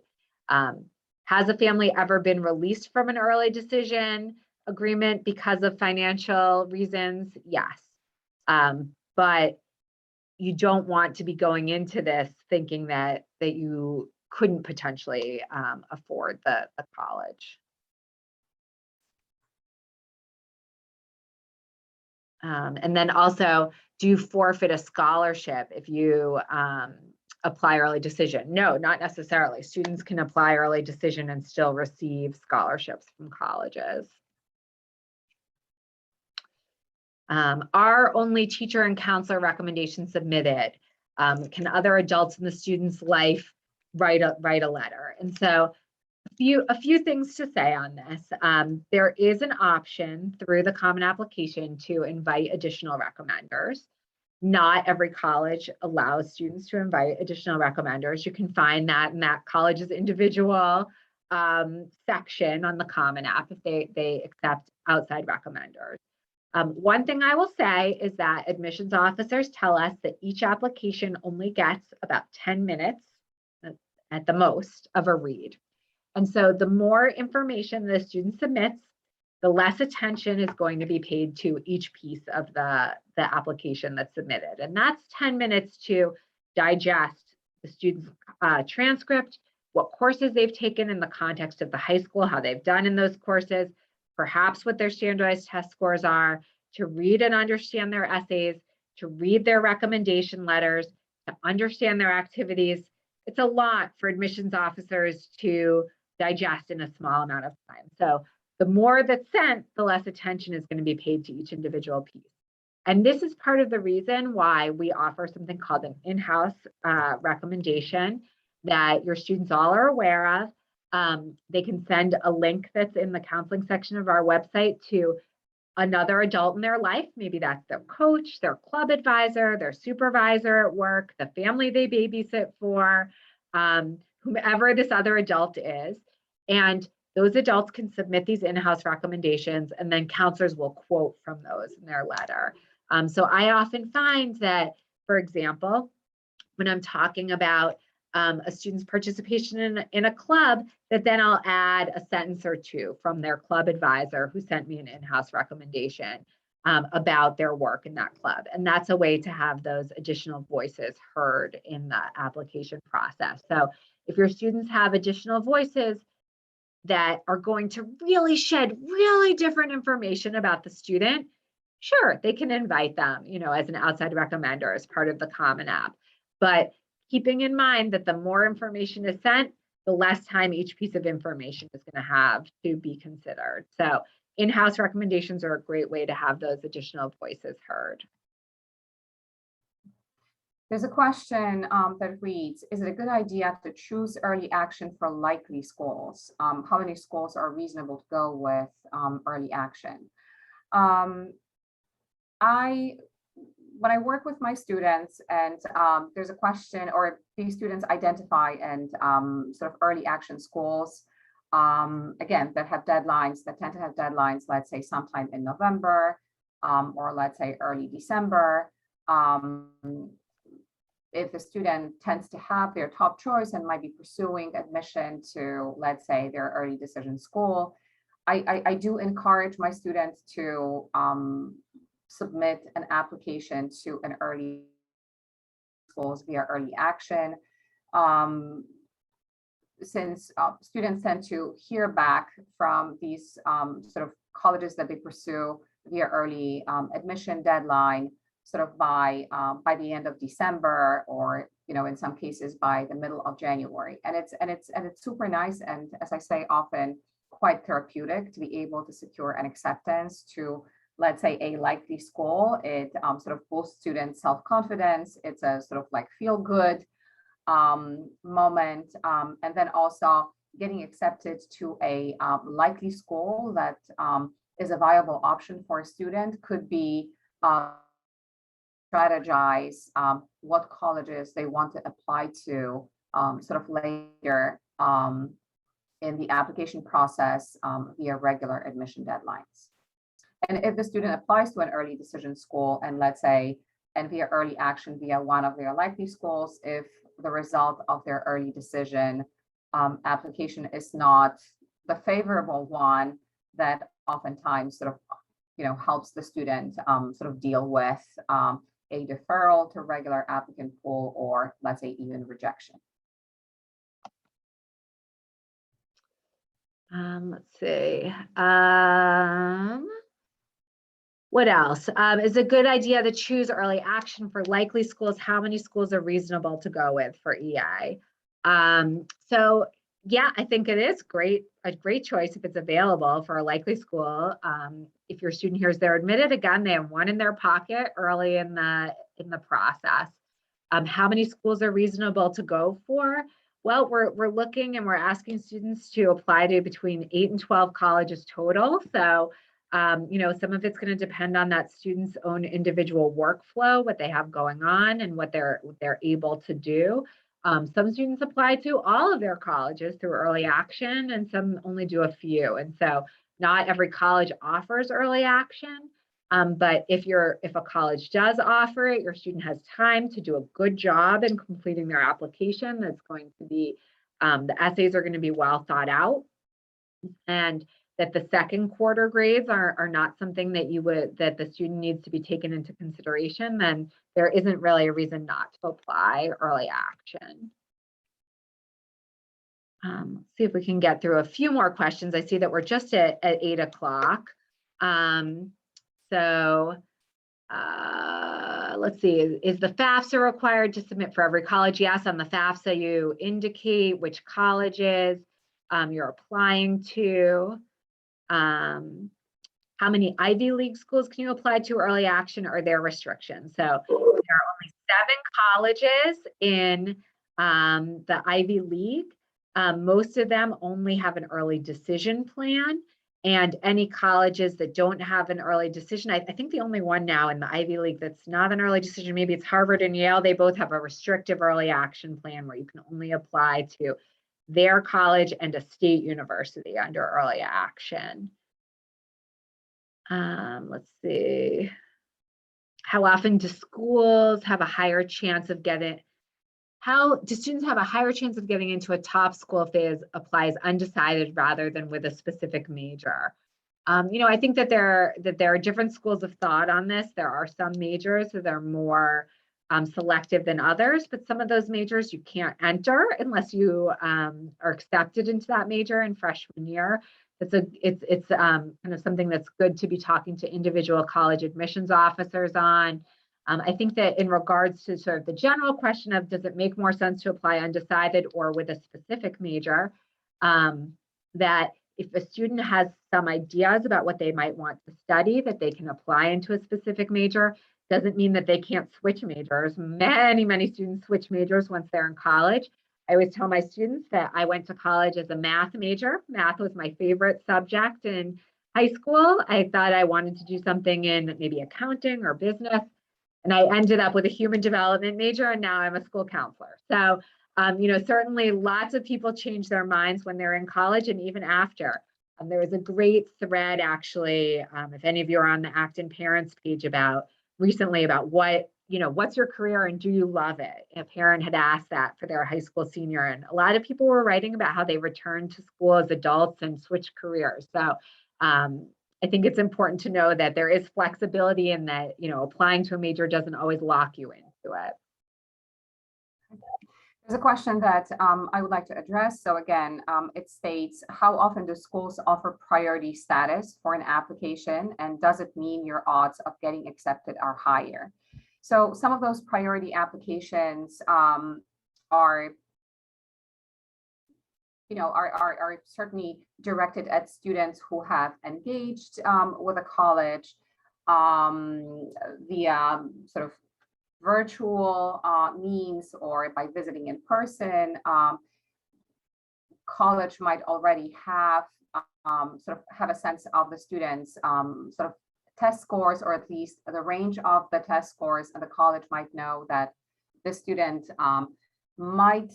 Has a family ever been released from an early decision agreement because of financial reasons? Yes. But you don't want to be going into this thinking that you couldn't potentially afford the college. And then also, do you forfeit a scholarship if you apply early decision? No, not necessarily. Students can apply early decision and still receive scholarships from colleges. Are only teacher and counselor recommendations submitted? Can other adults in the student's life write a letter? And so a few things to say on this. There is an option through the Common Application to invite additional recommenders. Not every college allows students to invite additional recommenders. You can find that in that college's individual section on the Common App if they accept outside recommenders. One thing I will say is that admissions officers tell us that each application only gets about 10 minutes at the most of a read. And so the more information the student submits, the less attention is going to be paid to each piece of the application that's submitted. And that's 10 minutes to digest the student's transcript, what courses they've taken in the context of the high school, how they've done in those courses, perhaps what their standardized test scores are, to read and understand their essays, to read their recommendation letters, to understand their activities. It's a lot for admissions officers to digest in a small amount of time. So the more that's sent, the less attention is going to be paid to each individual piece. And this is part of the reason why we offer something called an in-house recommendation that your students all are aware of. They can send a link that's in the counseling section of our website to another adult in their life. Maybe that's their coach, their club advisor, their supervisor at work, the family they babysit for, whomever this other adult is. And those adults can submit these in-house recommendations, and then counselors will quote from those in their letter. So I often find that, for example, when I'm talking about a student's participation in a club, that then I'll add a sentence or two from their club advisor who sent me an in-house recommendation about their work in that club. And that's a way to have those additional voices heard in the application process. So if your students have additional voices that are going to really shed really different information about the student, sure, they can invite them, as an outside recommender as part of the Common App. But keeping in mind that the more information is sent, the less time each piece of information is going to have to be considered. So in-house recommendations are a great way to have those additional voices heard. There's a question that reads, is it a good idea to choose early action for likely schools? How many schools are reasonable to go with early action? When I work with my students and there's a question, or these students identify and sort of early action schools, again, that have deadlines, that tend to have deadlines, let's say sometime in November, or let's say early December. If the student tends to have their top choice and might be pursuing admission to, let's say, their early decision school, I do encourage my students to submit an application to an early schools via early action. Since students tend to hear back from these sort of colleges that they pursue via early admission deadline, sort of by the end of December, or in some cases by the middle of January, and it's super nice, and as I say, often quite therapeutic to be able to secure an acceptance to, let's say, a likely school. It sort of boosts students' self-confidence. It's a sort of like feel good moment, and then also getting accepted to a likely school that is a viable option for a student could be strategize what colleges they want to apply to sort of later in the application process via regular admission deadlines. And if the student applies to an early decision school and let's say, and via early action via one of their likely schools, if the result of their early decision application is not the favorable one, that oftentimes sort of, helps the student sort of deal with a deferral to regular applicant pool, or let's say even rejection. Let's see. What else? Is a good idea to choose early action for likely schools? How many schools are reasonable to go with for EI? So yeah, I think it is a great choice if it's available for a likely school. If your student hears they're admitted, again, they have one in their pocket early in the process. How many schools are reasonable to go for? Well, we're looking and we're asking students to apply to between 8 and 12 colleges total. So some of it's going to depend on that student's own individual workflow, what they have going on and what they're able to do. Some students apply to all of their colleges through early action, and some only do a few. And so not every college offers early action. But if a college does offer it, your student has time to do a good job in completing their application. That's going to be, the essays are going to be well thought out, and that the second quarter grades are not something that the student needs to be taken into consideration, then there isn't really a reason not to apply early action. Let's see if we can get through a few more questions. I see that we're just at 8 o'clock. Let's see, is the FAFSA required to submit for every college? Yes, on the FAFSA, you indicate which colleges you're applying to. How many Ivy League schools can you apply to early action, or their restrictions? So there are only 7 colleges in the Ivy League. Most of them only have an early decision plan, and any colleges that don't have an early decision, I think the only one now in the Ivy League that's not an early decision, maybe it's Harvard and Yale, they both have a restrictive early action plan where you can only apply to their college and a state university under early action. Let's see. How often do schools have a higher chance of getting, how do students have a higher chance of getting into a top school if they apply as undecided rather than with a specific major? I think that there are different schools of thought on this. There are some majors that are more selective than others, but some of those majors you can't enter unless you are accepted into that major in freshman year. It's kind of something that's good to be talking to individual college admissions officers on. I think that in regards to sort of the general question of does it make more sense to apply undecided or with a specific major, that if a student has some ideas about what they might want to study, that they can apply into a specific major. Doesn't mean that they can't switch majors. Many students switch majors once they're in college. I always tell my students that I went to college as a math major. Math was my favorite subject in high school. I thought I wanted to do something in maybe accounting or business. And I ended up with a human development major, and now I'm a school counselor. So, certainly lots of people change their minds when they're in college and even after. There was a great thread, actually, if any of you are on the Acton Parents page recently about what's your career and do you love it? A parent had asked that for their high school senior, and a lot of people were writing about how they returned to school as adults and switched careers. So I think it's important to know that there is flexibility and that, applying to a major doesn't always lock you into it. There's a question that I would like to address. So again, it states, how often do schools offer priority status for an application? And does it mean your odds of getting accepted are higher? So some of those priority applications are certainly directed at students who have engaged with a college via sort of virtual means or by visiting in person. College might already have sort of have a sense of the students' sort of test scores, or at least the range of the test scores, and the college might know that the student might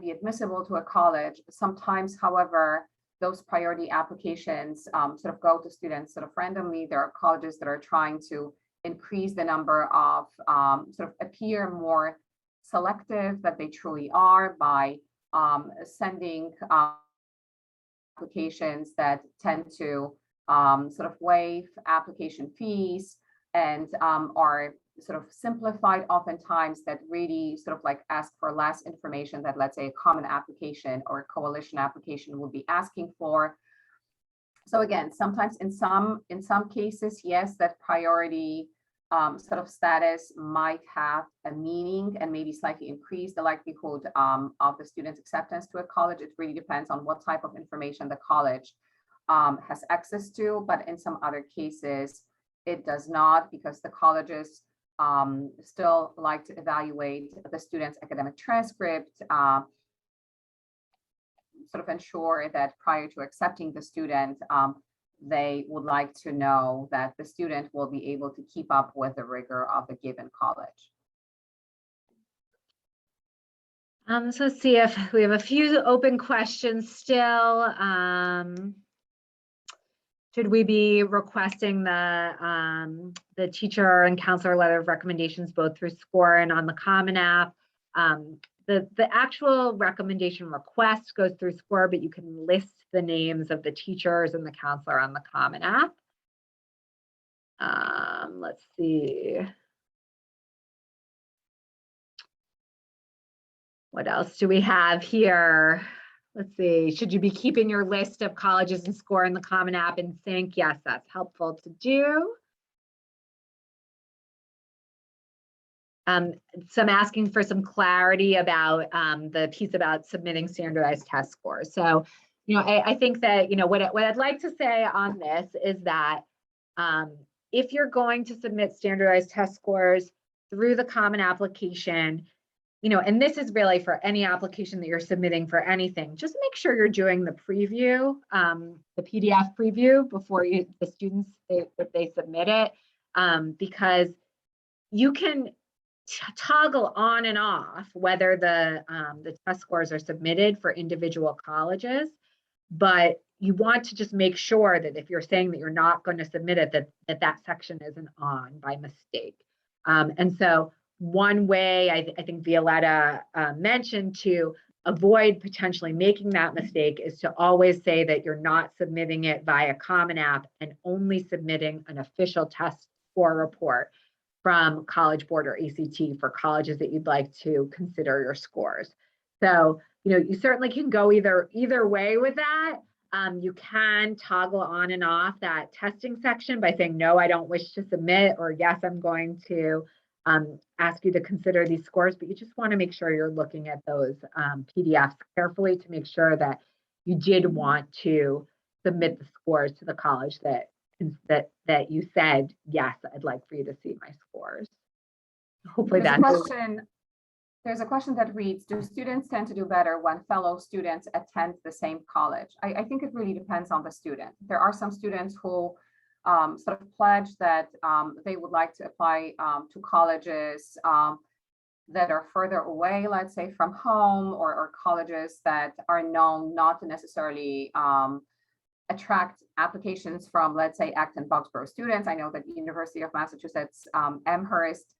be admissible to a college. Sometimes, however, those priority applications sort of go to students sort of randomly. There are colleges that are trying to increase the number of sort of appear more selective that they truly are by sending applications that tend to sort of waive application fees and are sort of simplified oftentimes, that really sort of like ask for less information that, let's say, a common application or a coalition application would be asking for. So again, sometimes in some cases, yes, that priority sort of status might have a meaning and maybe slightly increase the likelihood of the student's acceptance to a college. It really depends on what type of information the college has access to, but in some other cases, it does not, because the colleges still like to evaluate the student's academic transcript, sort of ensure that prior to accepting the student, they would like to know that the student will be able to keep up with the rigor of the given college. So let's see if we have a few open questions still. Should we be requesting the teacher and counselor letter of recommendations both through SCORE and on the Common App? The actual recommendation request goes through SCORE, but you can list the names of the teachers and the counselor on the Common App. Let's see. What else do we have here? Let's see, should you be keeping your list of colleges and SCORE in the Common App in sync? Yes, that's helpful to do. Some asking for some clarity about the piece about submitting standardized test scores. So, you know, I think that, you know, what I'd like to say on this is that if you're going to submit standardized test scores through the Common Application, you know, and this is really for any application that you're submitting for anything, just make sure you're doing the preview, the PDF preview before the students, if they submit it, because you can toggle on and off whether the test scores are submitted for individual colleges, but you want to just make sure that if you're saying that you're not going to submit it, that section isn't on by mistake. And so one way I think Violetta mentioned to avoid potentially making that mistake is to always say that you're not submitting it via Common App and only submitting an official test score report from College Board or ACT for colleges that you'd like to consider your scores. So, you know, you certainly can go either way with that. You can toggle on and off that testing section by saying, no, I don't wish to submit, or yes, I'm going to ask you to consider these scores, but you just want to make sure you're looking at those PDFs carefully to make sure that you did want to submit the scores to the college that you said, yes, I'd like for you to see my scores. Hopefully that's There's a question that reads, do students tend to do better when fellow students attend the same college? I think it really depends on the student. There are some students who sort of pledge that they would like to apply to colleges that are further away, let's say from home, or colleges that are known not to necessarily attract applications from, let's say, Acton Boxborough students. I know that the University of Massachusetts Amherst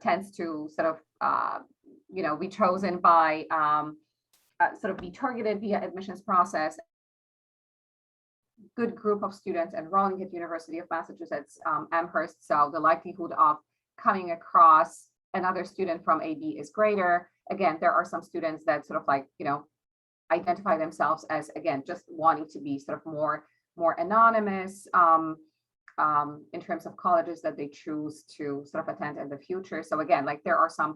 tends to sort of you know, be chosen by sort of be targeted via admissions process. Good group of students enrolling at University of Massachusetts Amherst, so the likelihood of coming across another student from AD is greater. Again, there are some students that sort of like, you know, identify themselves as, again, just wanting to be sort of more anonymous in terms of colleges that they choose to sort of attend in the future. So again, like there are some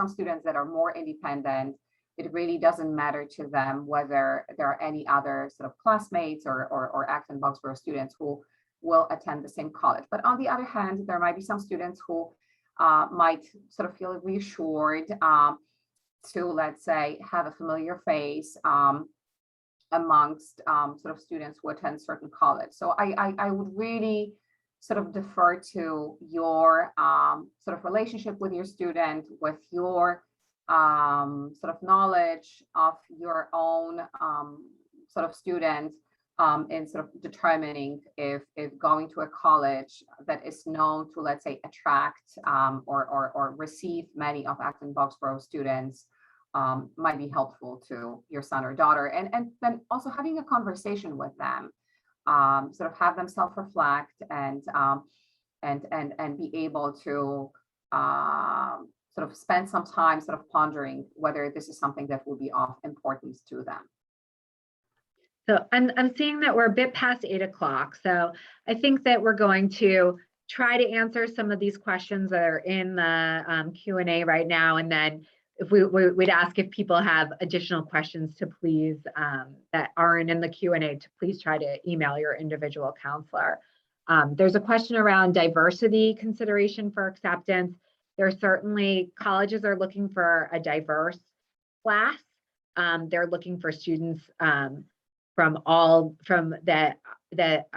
students that are more independent. It really doesn't matter to them whether there are any other sort of classmates or Acton Boxborough students who will attend the same college. But on the other hand, there might be some students who might sort of feel reassured to, let's say, have a familiar face amongst sort of students who attend certain college. So I would really sort of defer to your sort of relationship with your student, with your sort of knowledge of your own sort of student in sort of determining if going to a college that is known to, let's say, attract or receive many of Acton-Boxborough students might be helpful to your son or daughter, and then also having a conversation with them, sort of have them self-reflect and be able to sort of spend some time sort of pondering whether this is something that will be of importance to them. So I'm seeing that we're a bit past 8 o'clock. So I think that we're going to try to answer some of these questions that are in the Q&A right now. And then if we'd ask if people have additional questions to please, that aren't in the Q&A, to please try to email your individual counselor. There's a question around diversity consideration for acceptance. There are certainly, colleges are looking for a diverse class. They're looking for students that are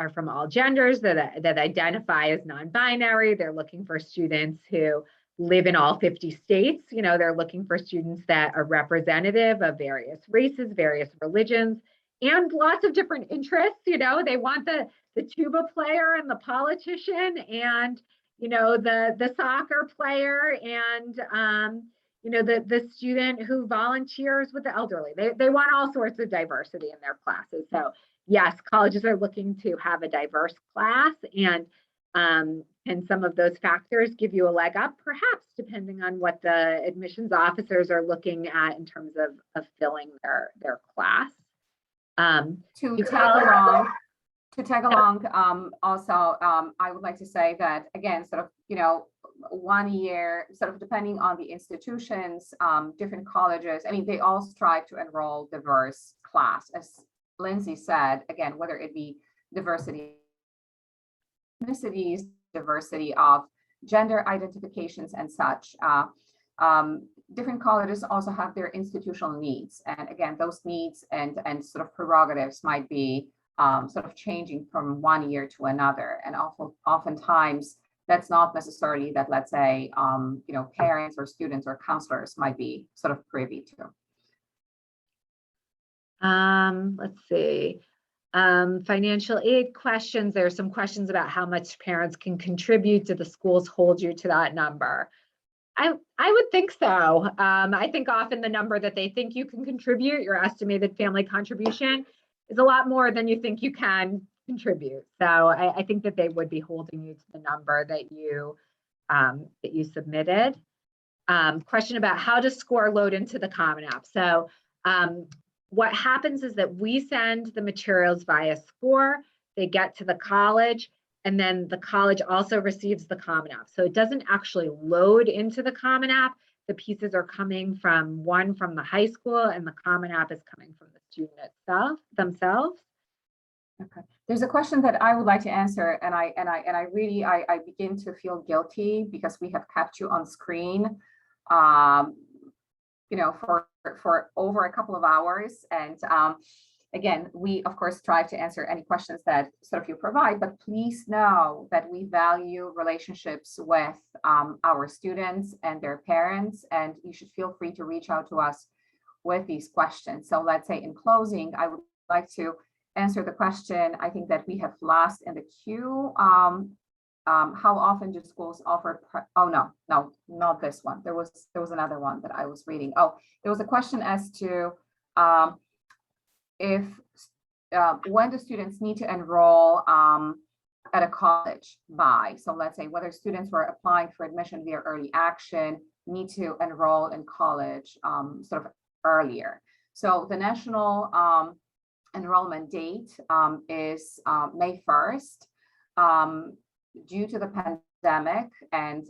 from all genders, that identify as non-binary. They're looking for students who live in all 50 states. You know, they're looking for students that are representative of various races, various religions, and lots of different interests. You know, they want the tuba player and the politician, and you know, the soccer player, and you know, the student who volunteers with the elderly. They want all sorts of diversity in their classes. So yes, colleges are looking to have a diverse class, and some of those factors give you a leg up, perhaps, depending on what the admissions officers are looking at in terms of filling their class. To tag along, also, I would like to say that, again, sort of, you know, 1 year, sort of depending on the institutions, different colleges, I mean, they all strive to enroll diverse class. As Lindsay said, again, whether it be diversity of ethnicities, diversity of gender identifications and such. Different colleges also have their institutional needs. And again, those needs and sort of prerogatives might be sort of changing from 1 year to another. And oftentimes, that's not necessarily that, let's say, you know, parents or students or counselors might be sort of privy to. Let's see. Financial aid questions. There are some questions about how much parents can contribute. Do the schools hold you to that number? I would think so. I think often the number that they think you can contribute, your estimated family contribution, is a lot more than you think you can contribute. So I think that they would be holding you to the number that you submitted. Question about how to score load into the Common App. So what happens is that we send the materials via SCORE, they get to the college, and then the college also receives the Common App. So it doesn't actually load into the Common App. The pieces are coming from the high school, and the Common App is coming from the student themselves. Okay. There's a question that I would like to answer, and I really begin to feel guilty because we have kept you on screen, you know, for over a couple of hours. And again, we of course strive to answer any questions that sort of you provide, but please know that we value relationships with our students and their parents, and you should feel free to reach out to us with these questions. So let's say in closing, I would like to answer the question, I think that we have last in the queue. How often do schools offer? Oh, no, not this one. There was another one that I was reading. Oh, there was a question as to when do students need to enroll at a college by? So let's say whether students who are applying for admission via early action need to enroll in college sort of earlier. So the national enrollment date is May 1st. Due to the pandemic and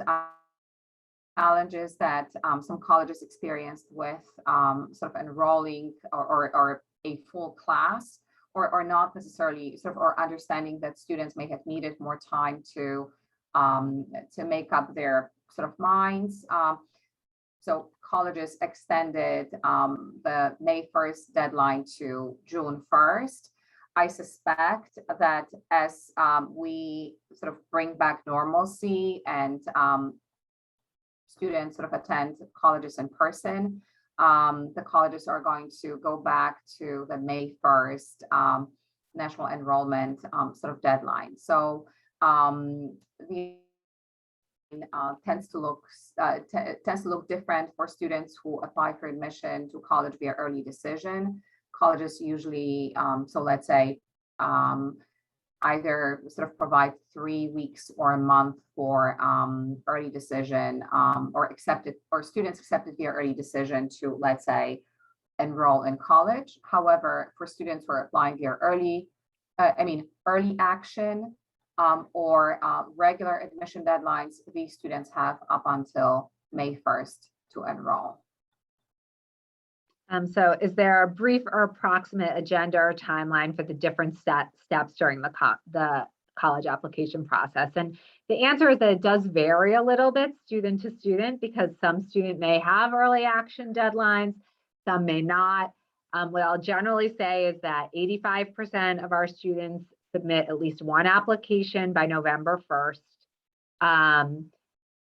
challenges that some colleges experienced with sort of enrolling or a full class, or not necessarily sort of, or understanding that students may have needed more time to make up their sort of minds. So colleges extended the May 1st deadline to June 1st. I suspect that as we sort of bring back normalcy and students sort of attend colleges in person, the colleges are going to go back to the May 1st national enrollment sort of deadline. So the tends to look different for students who apply for admission to college via early decision. Colleges usually, so let's say, either sort of provide 3 weeks or a month for early decision, or students accepted via early decision to, let's say, enroll in college. However, for students who are applying via early action or regular admission deadlines, these students have up until May 1st to enroll. So is there a brief or approximate agenda or timeline for the different steps during the college application process? And the answer is that it does vary a little bit student to student, because some student may have early action deadlines, some may not. What I'll generally say is that 85% of our students submit at least one application by November 1st.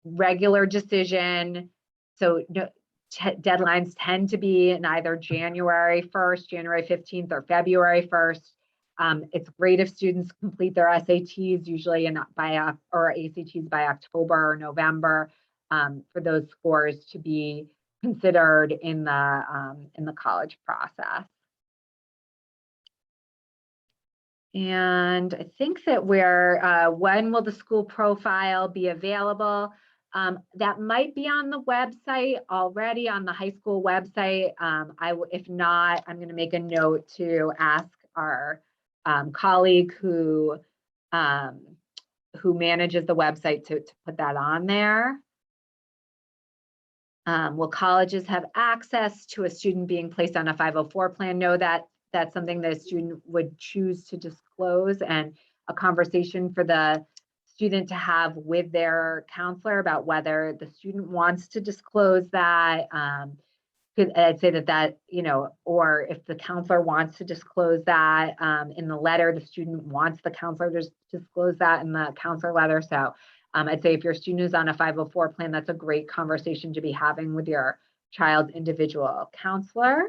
Regular decision, so deadlines tend to be in either January 1st, January 15th, or February 1st. It's great if students complete their SATs usually or ACTs by October or November, for those scores to be considered in the college process. And I think that when will the school profile be available? That might be on the website already, on the high school website. If not, I'm going to make a note to ask our colleague who manages the website to put that on there. Will colleges have access to a student being placed on a 504 plan? No, that's something that a student would choose to disclose, and a conversation for the student to have with their counselor about whether the student wants to disclose that. I'd say that, or if the counselor wants to disclose that in the letter, the student wants the counselor to disclose that in the counselor letter. So I'd say if your student is on a 504 plan, that's a great conversation to be having with your child's individual counselor.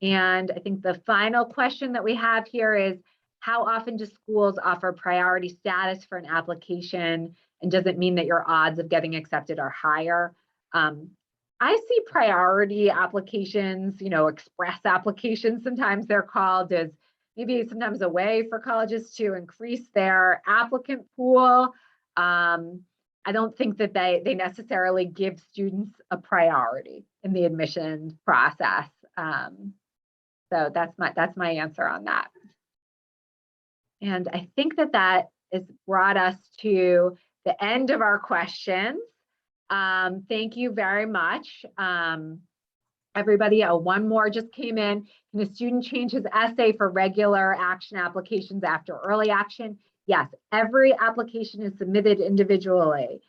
And I think the final question that we have here is, how often do schools offer priority status for an application? And does it mean that your odds of getting accepted are higher? I see priority applications, express applications, sometimes they're called, as maybe sometimes a way for colleges to increase their applicant pool. I don't think that they necessarily give students a priority in the admission process. So that's my answer on that. And I think that has brought us to the end of our questions. Thank you very much. Everybody, one more just came in. Can a student change his essay for regular action applications after early action? Yes, every application is submitted individually.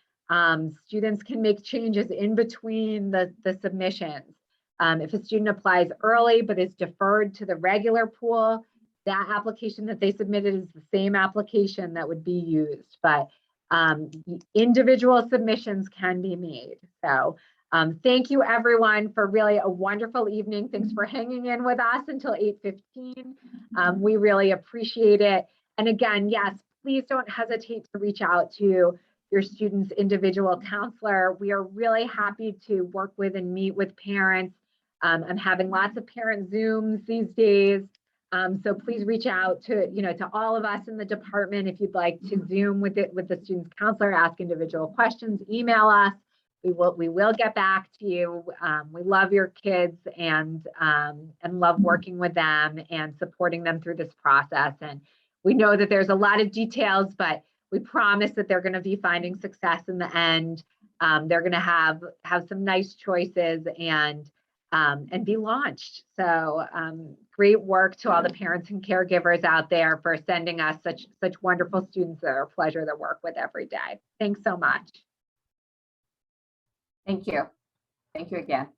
Students can make changes in between the submissions. If a student applies early but is deferred to the regular pool, that application that they submitted is the same application that would be used, but individual submissions can be made. So thank you everyone for really a wonderful evening. Thanks for hanging in with us until 8:15. We really appreciate it. And again, yes, please don't hesitate to reach out to your student's individual counselor. We are really happy to work with and meet with parents. I'm having lots of parent Zooms these days. So please reach out to all of us in the department if you'd like to Zoom with the student's counselor, ask individual questions, email us. We will get back to you. We love your kids and love working with them and supporting them through this process. And we know that there's a lot of details, but we promise that they're going to be finding success in the end. They're going to have some nice choices and be launched. So great work to all the parents and caregivers out there for sending us such wonderful students that are a pleasure to work with every day. Thanks so much. Thank you. Thank you again.